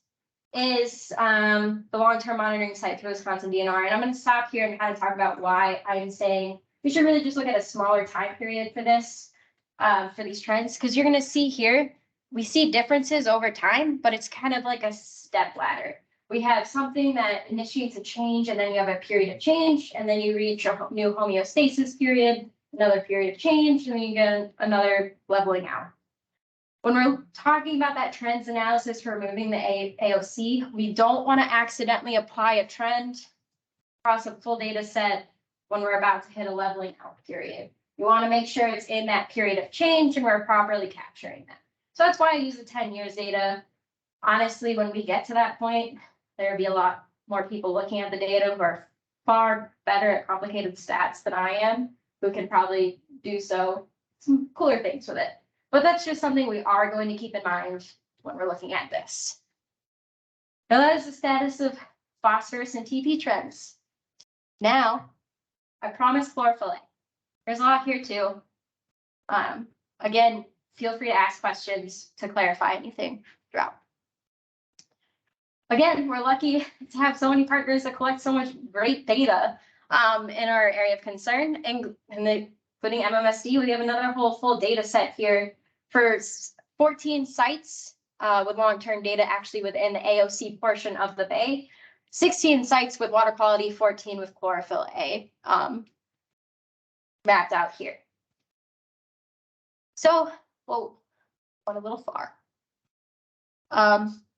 is the long-term monitoring site for Wisconsin DNR, and I'm going to stop here and kind of talk about why I'm saying we should really just look at a smaller time period for this, for these trends, because you're going to see here, we see differences over time, but it's kind of like a step ladder. We have something that initiates a change, and then you have a period of change, and then you reach a new homeostasis period, another period of change, and then you get another leveling out. When we're talking about that trends analysis for removing the AOC, we don't want to accidentally apply a trend across a full data set when we're about to hit a leveling out period. You want to make sure it's in that period of change and we're properly capturing that. So that's why I use the 10 years data. Honestly, when we get to that point, there'll be a lot more people looking at the data who are far better at complicated stats than I am, who can probably do some cooler things with it. But that's just something we are going to keep in mind when we're looking at this. Now that is the status of phosphorus and TP trends. Now, I promised chlorophyll A. There's a lot here too. Again, feel free to ask questions to clarify anything throughout. Again, we're lucky to have so many partners that collect so much great data. in our area of concern, and including MMSD. We have another whole full data set here for 14 sites with long-term data actually within the AOC portion of the bay, 16 sites with water quality, 14 with chlorophyll A mapped out here. So, whoa, went a little far.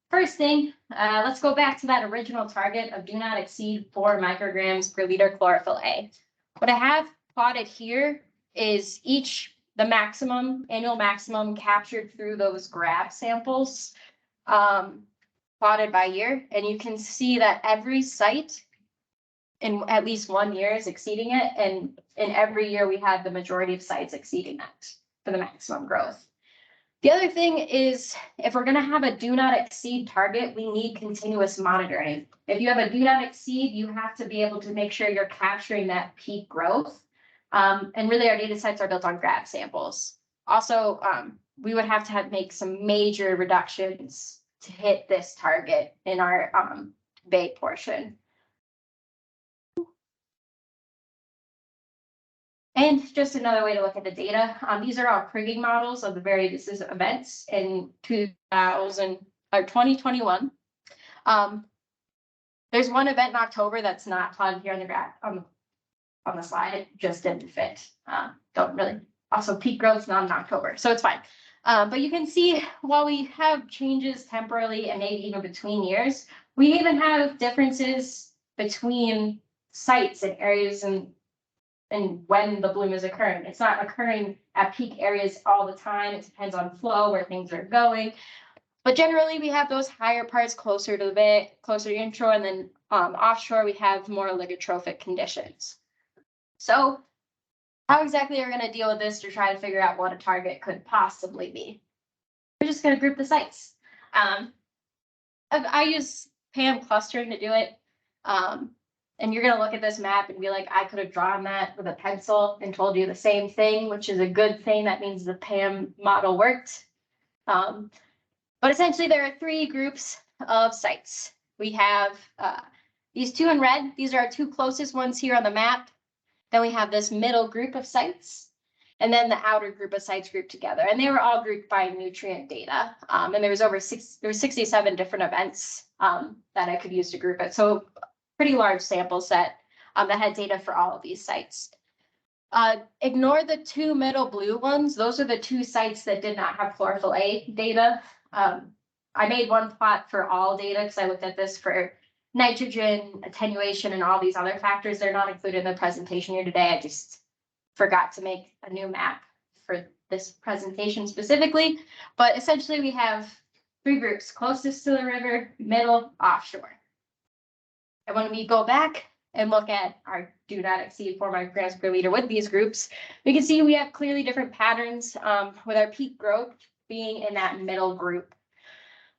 First thing, let's go back to that original target of do not exceed 4 micrograms per liter chlorophyll A. What I have plotted here is the maximum, annual maximum captured through those grab samples, plotted by year. And you can see that every site in at least 1 year is exceeding it. And in every year, we have the majority of sites exceeding that for the maximum growth. The other thing is, if we're going to have a do not exceed target, we need continuous monitoring. If you have a do not exceed, you have to be able to make sure you're capturing that peak growth. And really, our data sets are built on grab samples. Also, we would have to make some major reductions to hit this target in our bay portion. And just another way to look at the data, these are all kriging models of the various events in 2021. There's one event in October that's not plotted here on the graph on the slide. It just didn't fit. Don't really. Also, peak growth not in October, so it's fine. But you can see while we have changes temporarily and maybe even between years, we even have differences between sites and areas and when the bloom is occurring. It's not occurring at peak areas all the time. It depends on flow, where things are going. But generally, we have those higher parts closer to the bay, closer to inshore, and then offshore, we have more oligotrophic conditions. So how exactly are we going to deal with this to try to figure out what a target could possibly be? We're just going to group the sites. I use PAM clustering to do it. And you're going to look at this map and be like, I could have drawn that with a pencil and told you the same thing, which is a good thing. That means the PAM model worked. But essentially, there are 3 groups of sites. We have these 2 in red. These are our 2 closest ones here on the map. Then we have this middle group of sites, and then the outer group of sites grouped together. And they were all grouped by nutrient data. And there was 67 different events that I could use to group it. So pretty large sample set that had data for all of these sites. Ignore the 2 middle blue ones. Those are the 2 sites that did not have chlorophyll A data. I made one plot for all data because I looked at this for nitrogen, attenuation, and all these other factors. They're not included in the presentation here today. I just forgot to make a new map for this presentation specifically. But essentially, we have 3 groups: closest to the river, middle, offshore. And when we go back and look at our do not exceed 4 micrograms per liter with these groups, we can see we have clearly different patterns with our peak growth being in that middle group.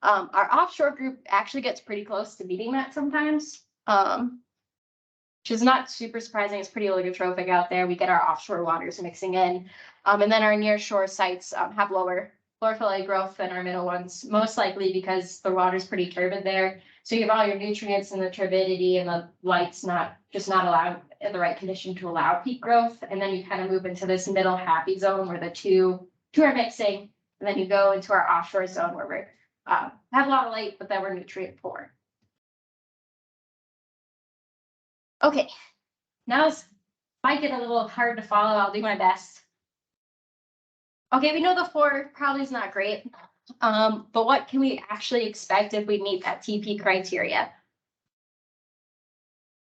Our offshore group actually gets pretty close to meeting that sometimes, which is not super surprising. It's pretty oligotrophic out there. We get our offshore waters mixing in. And then our near shore sites have lower chlorophyll A growth than our middle ones, most likely because the water's pretty turbid there. So you have all your nutrients and the turbidity and the light's not allowed in the right condition to allow peak growth. And then you kind of move into this middle happy zone where the two are mixing. And then you go into our offshore zone where we have a lot of light, but then we're nutrient poor. Okay, now this might get a little hard to follow. I'll do my best. Okay, we know the 4 probably is not great. But what can we actually expect if we meet that TP criteria?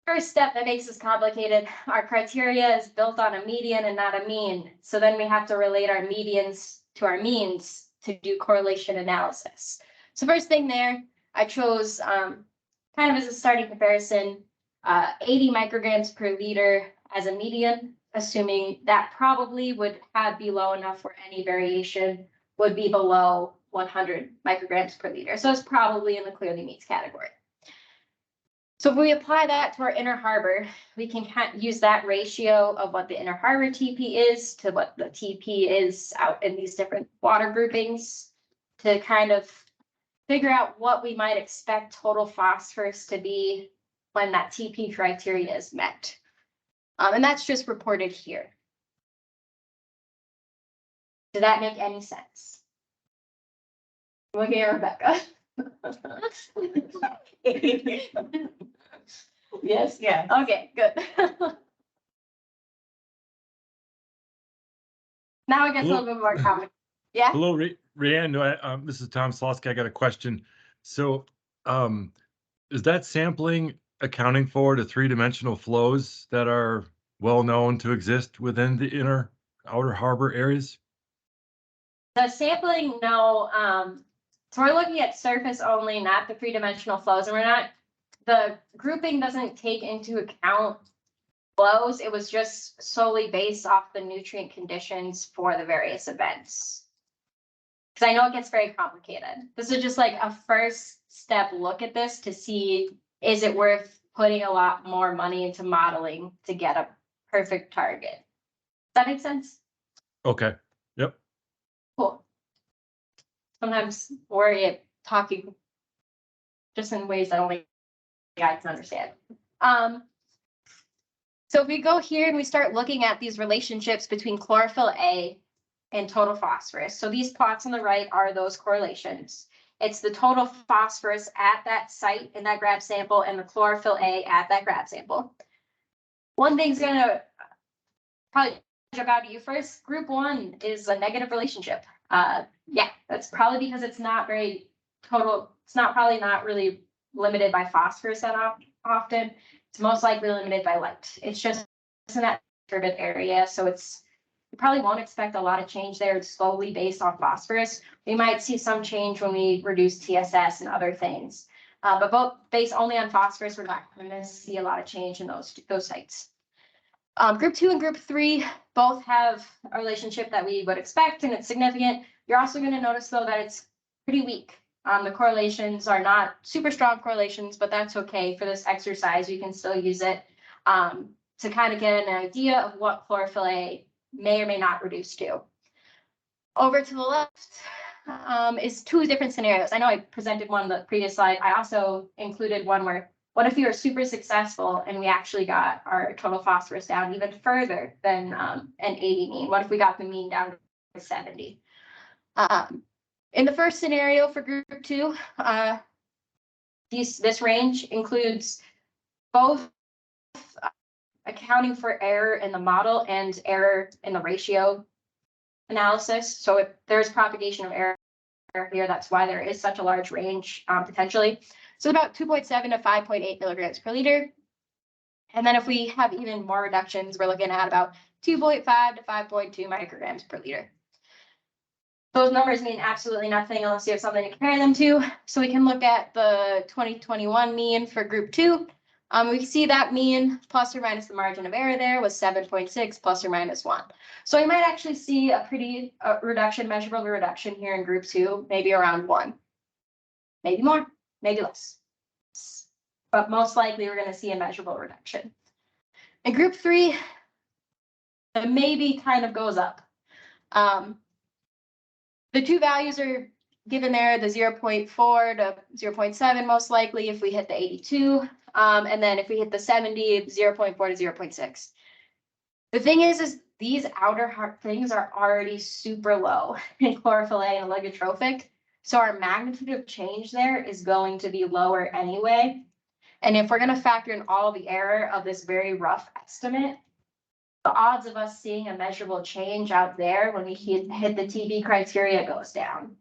First step that makes this complicated, our criteria is built on a median and not a mean. So then we have to relate our medians to our means to do correlation analysis. So first thing there, I chose kind of as a starting comparison, 80 micrograms per liter as a median, assuming that probably would be low enough where any variation would be below 100 micrograms per liter. So it's probably in the clearly meets category. So if we apply that to our inner harbor, we can use that ratio of what the inner harbor TP is to what the TP is out in these different water groupings to kind of figure out what we might expect total phosphorus to be when that TP criteria is met. And that's just reported here. Did that make any sense? Looking at Rebecca. Yes. Yeah. Okay, good. Now it gets a little bit more common. Yeah, Hello, Rhiannon. This is Tom Slosky. I got a question. So, is that sampling accounting for the three-dimensional flows that are well known to exist within the inner outer harbor areas? the sampling, no, so we're looking at surface only, not the three-dimensional flows, and we're not, the grouping doesn't take into account flows. It was just solely based off the nutrient conditions for the various events. Because I know it gets very complicated. This is just like a first step look at this to see, is it worth putting a lot more money into modeling to get a perfect target? Does that make sense? Okay. Yep. Cool. Sometimes we're talking just in ways that only I can understand. So if we go here and we start looking at these relationships between chlorophyll A and total phosphorus. So these plots on the right are those correlations. It's the total phosphorus at that site in that grab sample and the chlorophyll A at that grab sample. One thing's gonna probably jump out at you first. Group 1 is a negative relationship. Yeah, that's probably because it's not very total. It's not probably not really limited by phosphorus that often. It's most likely limited by light. It's just in that turbid area, so it's, you probably won't expect a lot of change there. It's slowly based on phosphorus. We might see some change when we reduce TSS and other things, but both based only on phosphorus, we're not going to see a lot of change in those sites. Group 2 and group 3 both have a relationship that we would expect, and it's significant. You're also going to notice though that it's pretty weak. The correlations are not super strong correlations, but that's okay for this exercise. You can still use it to kind of get an idea of what chlorophyll A may or may not reduce to. Over to the left is 2 different scenarios. I know I presented one on the previous slide. I also included one where, what if we were super successful and we actually got our total phosphorus down even further than an 80 mean? What if we got the mean down to 70? In the first scenario for group 2, this range includes both accounting for error in the model and error in the ratio analysis. So if there's propagation of error here, that's why there is such a large range potentially. So about 2.7 to 5.8 milligrams per liter. And then if we have even more reductions, we're looking at about 2.5 to 5.2 micrograms per liter. Those numbers mean absolutely nothing unless you have something to compare them to. So we can look at the 2021 mean for group 2. We can see that mean plus or minus the margin of error there was 7.6 plus or minus 1. So we might actually see a pretty reduction, measurable reduction here in group 2, maybe around 1. Maybe more, maybe less. But most likely we're going to see a measurable reduction. In group 3, the maybe kind of goes up. The 2 values are given there, the 0.4 to 0.7 most likely if we hit the 82. And then if we hit the 70, 0.4 to 0.6. The thing is these outer things are already super low in chlorophyll A and oligotrophic. So our magnitude of change there is going to be lower anyway. And if we're going to factor in all the error of this very rough estimate, the odds of us seeing a measurable change out there when we hit the TB criteria goes down.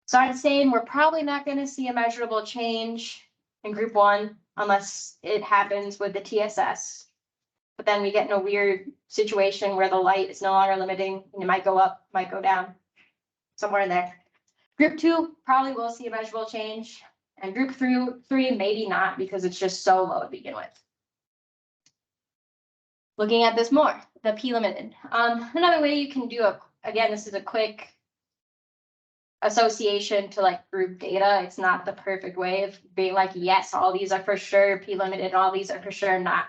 So I'm saying we're probably not going to see a measurable change in group 1 unless it happens with the TSS. But then we get in a weird situation where the light is no longer limiting and it might go up, might go down, somewhere in there. Group 2 probably will see a measurable change, and group 3 maybe not because it's just so low to begin with. Looking at this more, the P limited. Another way you can do again, this is a quick association to like group data. It's not the perfect way of being like, yes, all these are for sure P limited, all these are for sure not.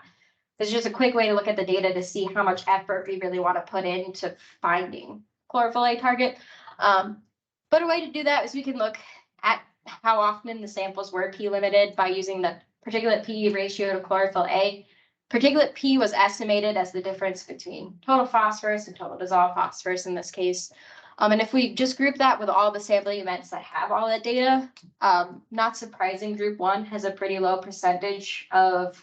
It's just a quick way to look at the data to see how much effort we really want to put into finding chlorophyll A target. But a way to do that is we can look at how often the samples were P limited by using the particulate P ratio to chlorophyll A. Particulate P was estimated as the difference between total phosphorus and total dissolved phosphorus in this case. And if we just group that with all the sampling events that have all that data, not surprising, group 1 has a pretty low percentage of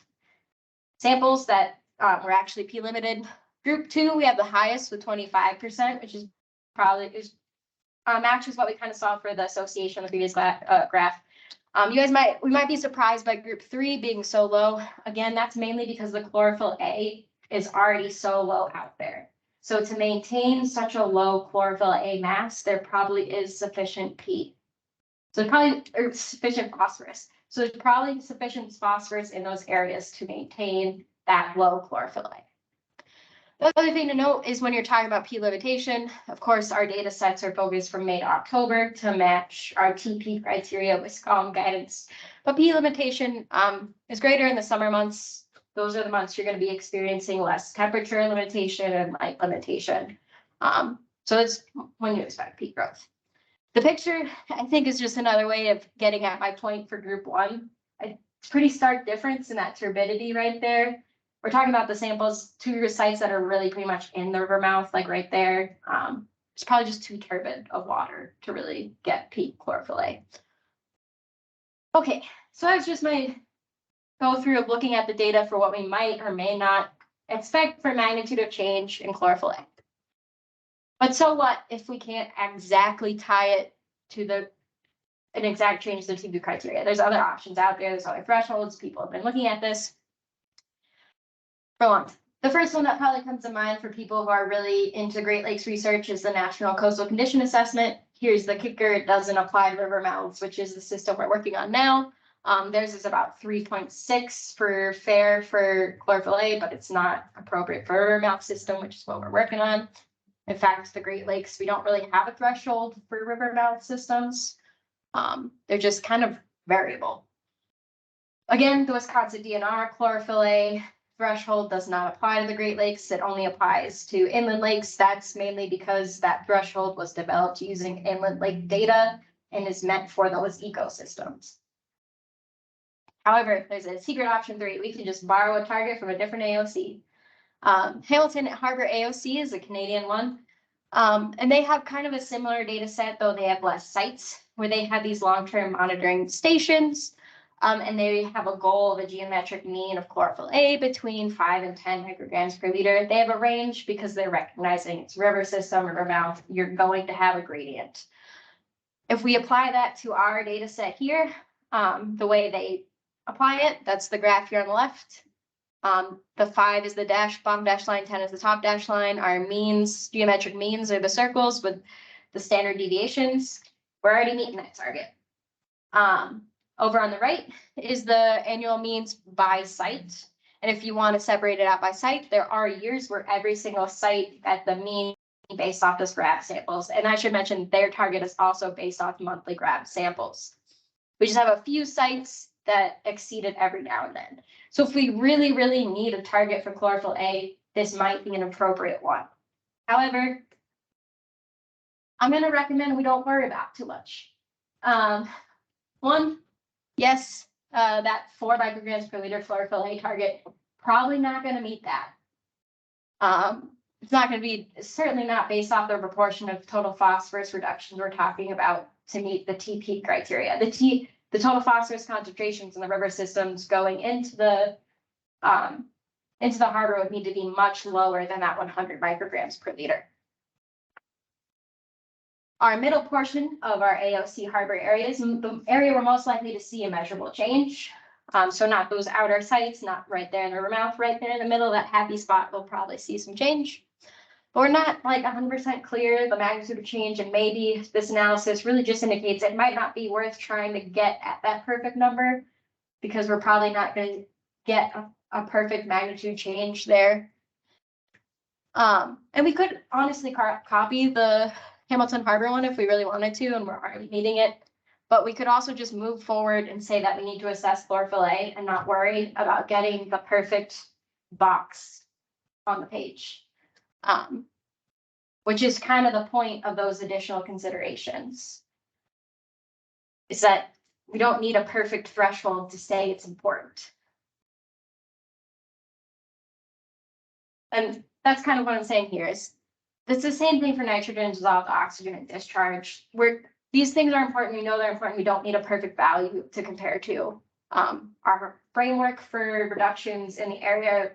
samples that were actually P limited. Group 2, we have the highest with 25%, which is probably matches what we kind of saw for the association in the previous graph. We might be surprised by group 3 being so low. Again, that's mainly because the chlorophyll A is already so low out there. So to maintain such a low chlorophyll A mass, there probably is sufficient P. So probably or sufficient phosphorus. So there's probably sufficient phosphorus in those areas to maintain that low chlorophyll A. The other thing to note is when you're talking about P limitation, of course, our data sets are focused from May to October to match our TP criteria with SCOM guidance. But P limitation is greater in the summer months. Those are the months you're going to be experiencing less temperature limitation and light limitation. So that's when you expect peak growth. The picture, I think, is just another way of getting at my point for group 1. It's pretty stark difference in that turbidity right there. We're talking about the samples, 2 sites that are really pretty much in the river mouth, like right there. It's probably just too turbid of water to really get peak chlorophyll A. Okay, so that's just my go through of looking at the data for what we might or may not expect for magnitude of change in chlorophyll A. But so what if we can't exactly tie it to an exact change to the TP criteria? There's other options out there. There's other thresholds. People have been looking at this for a long time. The first one that probably comes to mind for people who are really into Great Lakes research is the National Coastal Condition Assessment. Here's the kicker: it doesn't apply to river mouths, which is the system we're working on now. Theirs is about 3.6 for fair for chlorophyll A, but it's not appropriate for a river mouth system, which is what we're working on. In fact, the Great Lakes, we don't really have a threshold for river mouth systems. They're just kind of variable. Again, the Wisconsin DNR chlorophyll A threshold does not apply to the Great Lakes. It only applies to inland lakes. That's mainly because that threshold was developed using inland lake data and is meant for those ecosystems. However, there's a secret option 3. We can just borrow a target from a different AOC. Hamilton Harbor AOC is a Canadian one. And they have kind of a similar data set, though they have less sites, where they have these long-term monitoring stations. And they have a goal of a geometric mean of chlorophyll A between 5 and 10 micrograms per liter. They have a range because they're recognizing it's river system, river mouth, you're going to have a gradient. If we apply that to our data set here, the way they apply it, that's the graph here on the left. The 5 is the bottom dash line, 10 is the top dash line. Our means, geometric means, are the circles with the standard deviations. We're already meeting that target. Over on the right is the annual means by site. And if you want to separate it out by site, there are years where every single site at the mean based off this graph samples. And I should mention their target is also based off monthly graph samples. We just have a few sites that exceed it every now and then. So if we really, really need a target for chlorophyll A, this might be an appropriate one. However, I'm going to recommend we don't worry about too much. One, yes, that 4 micrograms per liter chlorophyll A target, probably not going to meet that. It's not going to be, certainly not based off the proportion of total phosphorus reductions we're talking about to meet the TP criteria. The total phosphorus concentrations in the river systems going into the harbor would need to be much lower than that 100 micrograms per liter. Our middle portion of our AOC harbor areas, the area we're most likely to see a measurable change. So not those outer sites, not right there in the river mouth, right there in the middle, that happy spot, we'll probably see some change. But we're not like 100% clear the magnitude of change, and maybe this analysis really just indicates it might not be worth trying to get at that perfect number, because we're probably not going to get a perfect magnitude change there. And we could honestly copy the Hamilton Harbor one if we really wanted to, and we're already meeting it. But we could also just move forward and say that we need to assess chlorophyll A and not worry about getting the perfect box on the page. Which is kind of the point of those additional considerations, is that we don't need a perfect threshold to say it's important. and that's kind of what I'm saying here is, it's the same thing for nitrogen, dissolved oxygen and discharge. These things are important. We know they're important. We don't need a perfect value to compare to. Our framework for reductions in the area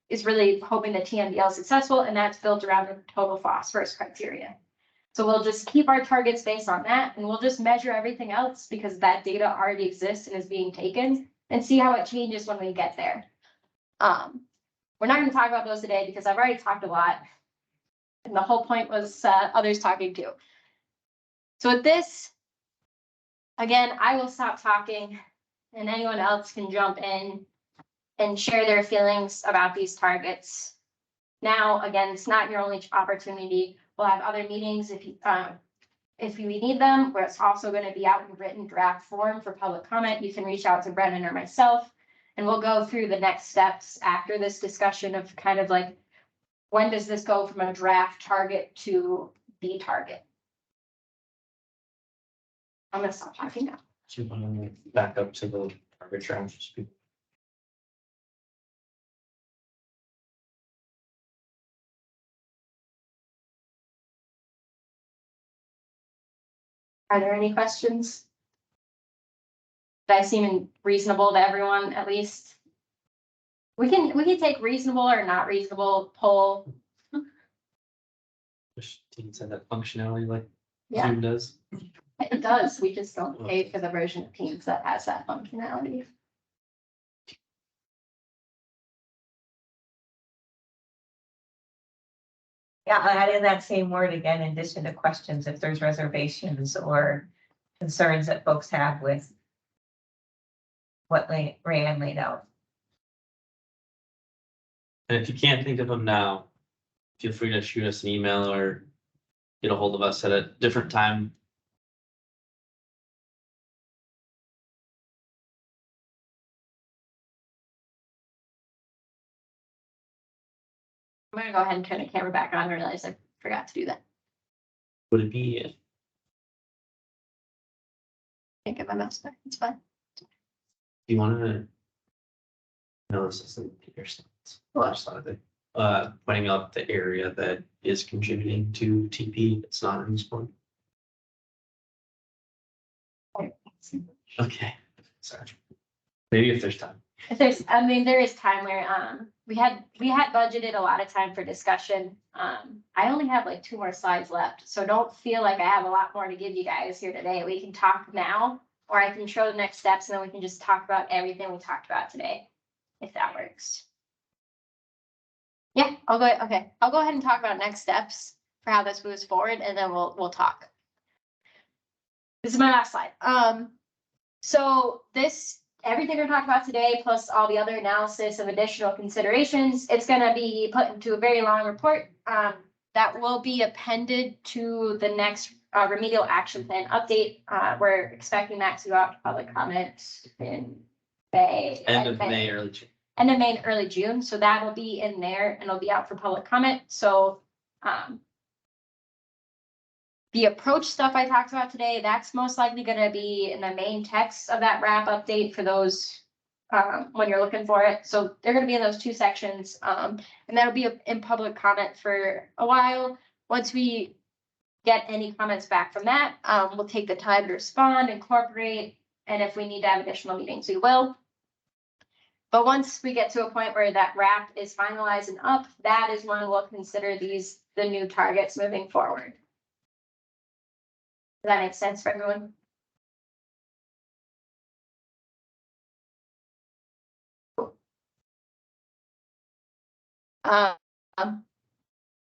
is really hoping that TMDL is successful, and that's built around the total phosphorus criteria. So we'll just keep our targets based on that, and we'll just measure everything else because that data already exists and is being taken, and see how it changes when we get there. We're not going to talk about those today because I've already talked a lot. And the whole point was others talking too. So with this, again, I will stop talking and anyone else can jump in and share their feelings about these targets. Now, again, it's not your only opportunity. We'll have other meetings if you need them, where it's also going to be out in written draft form for public comment. You can reach out to Brennan or myself, and we'll go through the next steps after this discussion of kind of like, when does this go from a draft target to the target? I'm gonna stop talking now. Do you want to back up to the arbitrage? Are there any questions? Did I seem reasonable to everyone at least? We can take reasonable or not reasonable poll. Just didn't say that functionality like Yeah, Zoom does. it does. We just don't pay for the version of Teams that has that functionality. Yeah, I'll add in that same word again, in addition to questions, if there's reservations or concerns that folks have with what Rayanne laid out. And if you can't think of them now, feel free to shoot us an email or get a hold of us at a different time. I'm gonna go ahead and turn the camera back on. I realized I forgot to do that. Would it be, Can't get my mouse back. It's fine. do you want to? No, this isn't your slides. What? I just thought of it. Pointing out the area that is contributing to TP, it's not in this one. Okay, sorry. Maybe if there's time. If there's, I mean, there is time where, we had budgeted a lot of time for discussion. I only have like 2 more slides left, so don't feel like I have a lot more to give you guys here today. We can talk now, or I can show the next steps and then we can just talk about everything we talked about today, if that works. Yeah, I'll go ahead and talk about next steps for how this moves forward, and then we'll talk. This is my last slide. So this, everything we're talking about today, plus all the other analysis of additional considerations, it's gonna be put into a very long report that will be appended to the next remedial action plan update. We're expecting that to go out to public comment in May. End of May, early June. End of May and early June, so that'll be in there and it'll be out for public comment. So the approach stuff I talked about today, that's most likely gonna be in the main text of that wrap update for those when you're looking for it. So they're gonna be in those 2 sections, and that'll be in public comment for a while. Once we get any comments back from that, we'll take the time to respond, incorporate, and if we need to have additional meetings, we will. But once we get to a point where that wrap is finalized and up, that is when we'll consider the new targets moving forward. Does that make sense for everyone?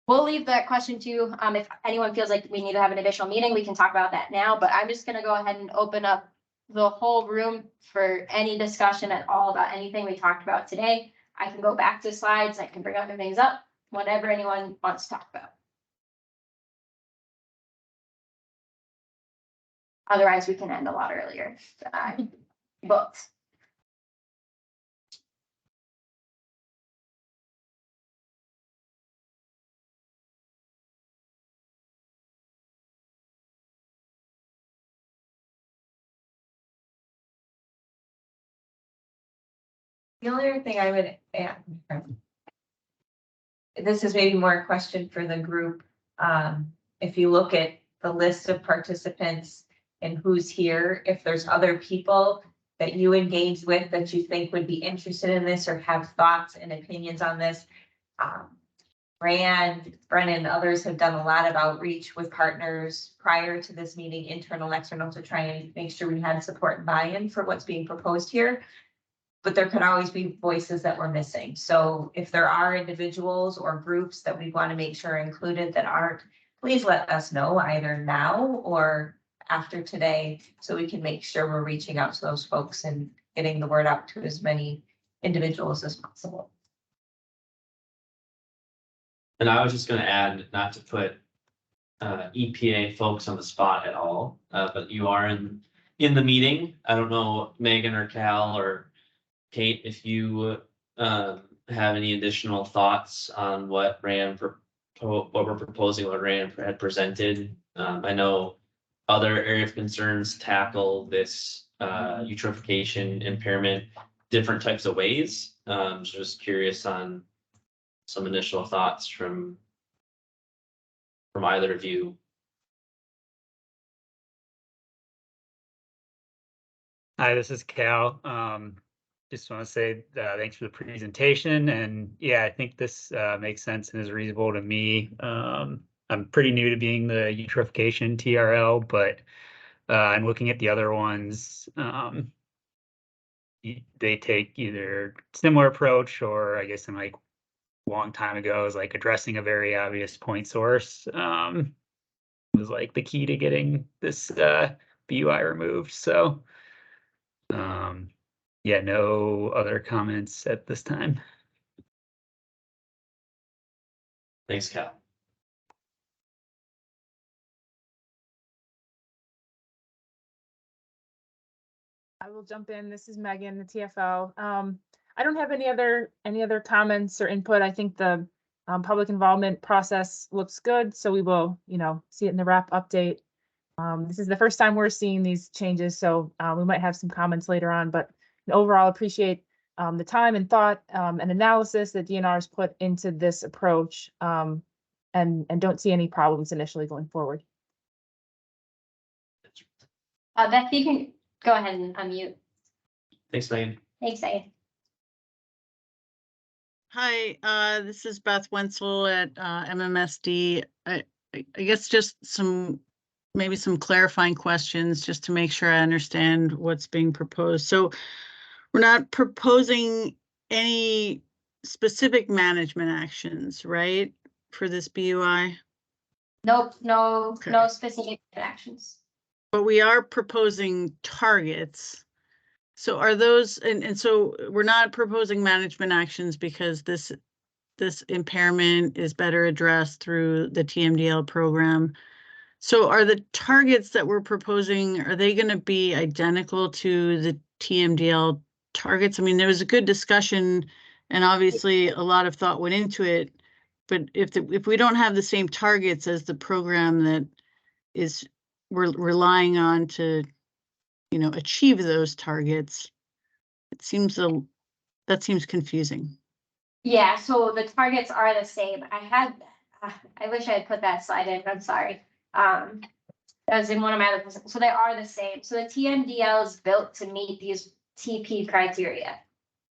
We'll leave that question to you. If anyone feels like we need to have an additional meeting, we can talk about that now, but I'm just gonna go ahead and open up the whole room for any discussion at all about anything we talked about today. I can go back to slides, I can bring other things up, whatever anyone wants to talk about. Otherwise, we can end a lot earlier. But The only other thing I would add, this is maybe more a question for the group. If you look at the list of participants and who's here, if there's other people that you engage with that you think would be interested in this or have thoughts and opinions on this. Rand, Brennan, others have done a lot of outreach with partners prior to this meeting, internal, external, to try and make sure we had support and buy-in for what's being proposed here. But there could always be voices that we're missing. So if there are individuals or groups that we want to make sure are included that aren't, please let us know either now or after today, so we can make sure we're reaching out to those folks and getting the word out to as many individuals as possible. And I was just gonna add, not to put EPA folks on the spot at all, but you are in the meeting. I don't know, Megan or Cal or Kate, if you have any additional thoughts on what we're proposing, what Rand had presented. I know other area of concerns tackle this eutrophication impairment different types of ways. So just curious on some initial thoughts from either of you. Hi, this is Cal. Just want to say thanks for the presentation, and yeah, I think this makes sense and is reasonable to me. I'm pretty new to being the eutrophication TRL, but I'm looking at the other ones. They take either similar approach, or I guess in like a long time ago, is like addressing a very obvious point source was like the key to getting this BUI removed. So yeah, no other comments at this time. Thanks, Cal. I will jump in. This is Megan, the TFO. I don't have any other comments or input. I think the public involvement process looks good, so we will, see it in the wrap update. This is the first time we're seeing these changes, so we might have some comments later on, but overall appreciate the time and thought and analysis that DNR has put into this approach, and don't see any problems initially going forward. Beth, you can go ahead and unmute. Thanks, Megan. Thanks, Megan. Hi, this is Beth Wenzel at MMSD. I guess just maybe some clarifying questions just to make sure I understand what's being proposed. So we're not proposing any specific management actions, right, for this BUI? Nope, no, Okay. no specific actions. But we are proposing targets. So are those, and so we're not proposing management actions because this impairment is better addressed through the TMDL program. So are the targets that we're proposing, are they going to be identical to the TMDL targets? I mean, there was a good discussion and obviously a lot of thought went into it, but if we don't have the same targets as the program that we're relying on to, achieve those targets, it seems that seems confusing. Yeah, so the targets are the same. I wish I had put that slide in, I'm sorry. That was in one of my other, so they are the same. So the TMDL is built to meet these TP criteria.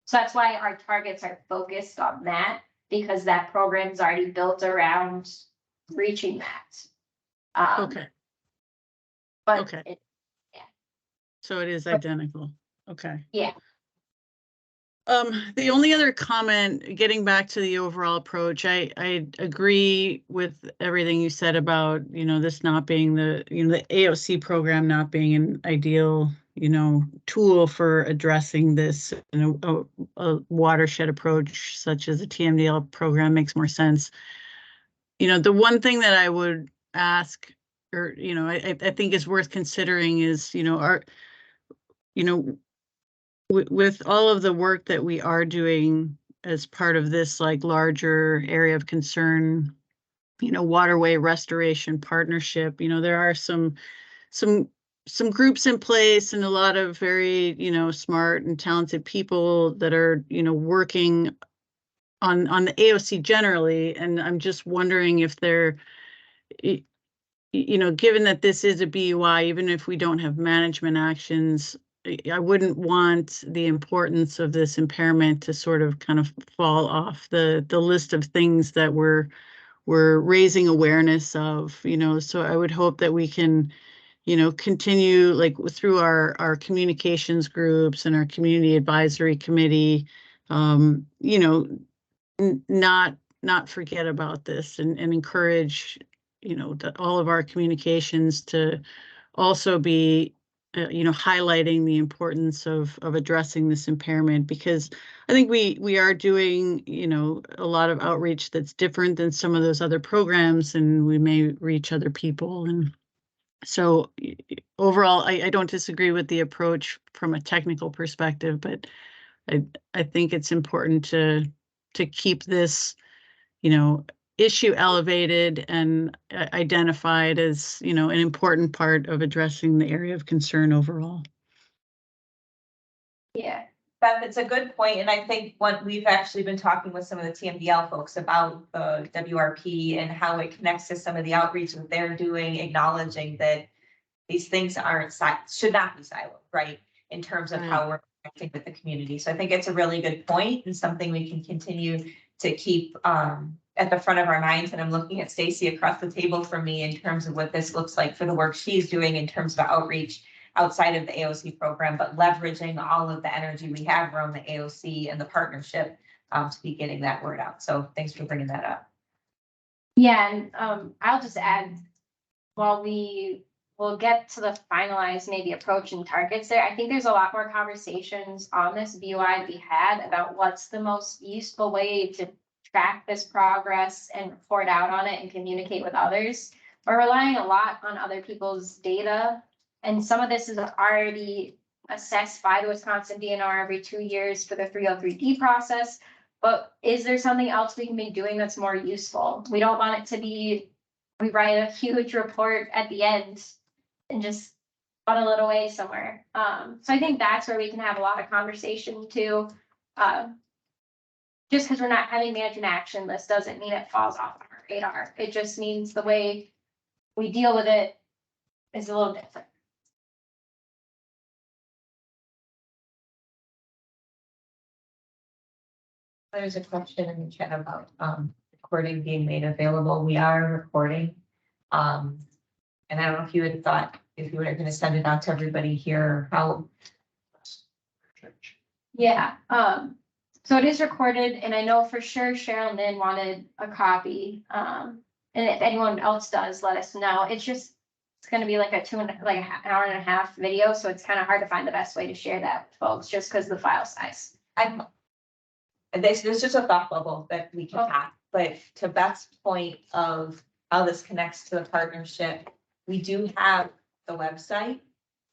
So that's why our targets are focused on that, because that program is already built around reaching that. Okay. But Okay. So it is identical. Okay. Yeah. The only other comment, getting back to the overall approach, I agree with everything you said about, this not being the AOC program not being an ideal, tool for addressing this, a watershed approach such as the TMDL program makes more sense. The one thing that I would ask, or, I think is worth considering is, with all of the work that we are doing as part of this like larger area of concern, waterway restoration partnership, there are some groups in place and a lot of very, smart and talented people that are, working on the AOC generally, and I'm just wondering if there, given that this is a BUI, even if we don't have management actions, I wouldn't want the importance of this impairment to sort of kind of fall off the list of things that we're raising awareness of, so I would hope that we can, continue like through our communications groups and our community advisory committee, not forget about this and encourage, all of our communications to also be, highlighting the importance of addressing this impairment, because I think we are doing, a lot of outreach that's different than some of those other programs, and we may reach other people. And so overall, I don't disagree with the approach from a technical perspective, but I think it's important to keep this, issue elevated and identified as, an important part of addressing the area of concern overall. Yeah. Beth, it's a good point, and I think what we've actually been talking with some of the TMDL folks about the WRP and how it connects to some of the outreach that they're doing, acknowledging that these things should not be siloed, right? In terms of how we're connecting with the community. So I think it's a really good point and something we can continue to keep at the front of our minds. And I'm looking at Stacy across the table from me in terms of what this looks like for the work she's doing in terms of outreach outside of the AOC program, but leveraging all of the energy we have around the AOC and the partnership to be getting that word out. So thanks for bringing that up. Yeah, and I'll just add, while we will get to the finalized maybe approach and targets there, I think there's a lot more conversations on this BUI to be had about what's the most useful way to track this progress and report out on it and communicate with others. We're relying a lot on other people's data, and some of this is already assessed by the Wisconsin DNR every 2 years for the 303D process. But is there something else we can be doing that's more useful? We don't want it to be, we write a huge report at the end and just funnel it away somewhere. So I think that's where we can have a lot of conversation too. Just because we're not having management action list doesn't mean it falls off our radar. It just means the way we deal with it is a little different. There's a question in the chat about recording being made available. We are recording. And I don't know if you had thought if you were going to send it out to everybody here, how. Yeah, so it is recorded, and I know for sure Cheryl and Lynn wanted a copy. And if anyone else does, let us know. It's gonna be like an hour and a half video, so it's kind of hard to find the best way to share that with folks, just because of the file size. There's just a thought bubble that we can have, but to Beth's point of how this connects to the partnership, we do have the website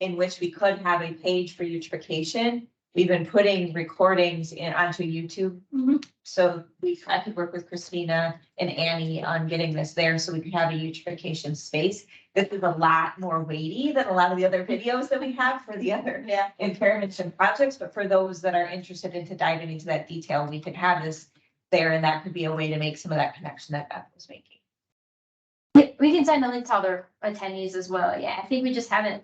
in which we could have a page for eutrophication. We've been putting recordings onto YouTube. Mm-hmm. So I could work with Christina and Annie on getting this there so we can have a eutrophication space. This is a lot more weighty than a lot of the other videos that we have for the other impairments and projects. But for those that are interested into diving into that detail, we could have this there, and that could be a way to make some of that connection that Beth was making. Yeah, we can send a link to other attendees as well. Yeah, I think we just haven't,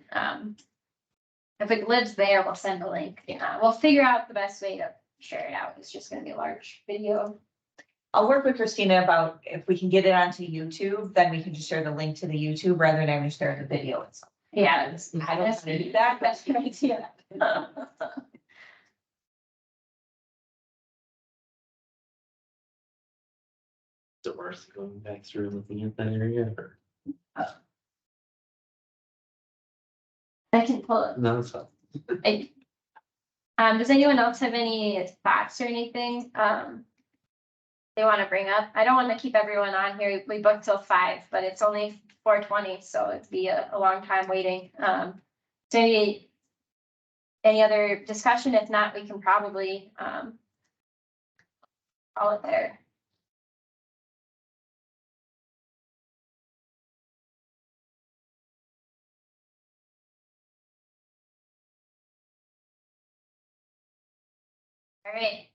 if it lives there, we'll send a link. We'll figure out the best way to share it out. It's just gonna be a large video. I'll work with Christina about if we can get it onto YouTube, then we can just share the link to the YouTube rather than having to share the video itself. Yeah, I don't want to do that. That's an idea. Is it worth going back through and looking at that area or? I can pull it. No, it's fine. Does anyone else have any thoughts or anything they want to bring up? I don't want to keep everyone on here. We booked till 5, but it's only 4:20, so it'd be a long time waiting. So any other discussion? If not, we can probably call it there. All right.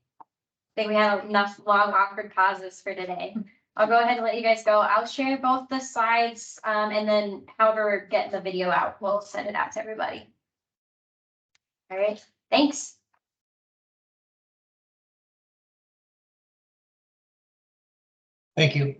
think we have enough long awkward pauses for today. I'll go ahead and let you guys go. I'll share both the slides, and then however we're getting the video out, we'll send it out to everybody. All right, thanks. Thank you.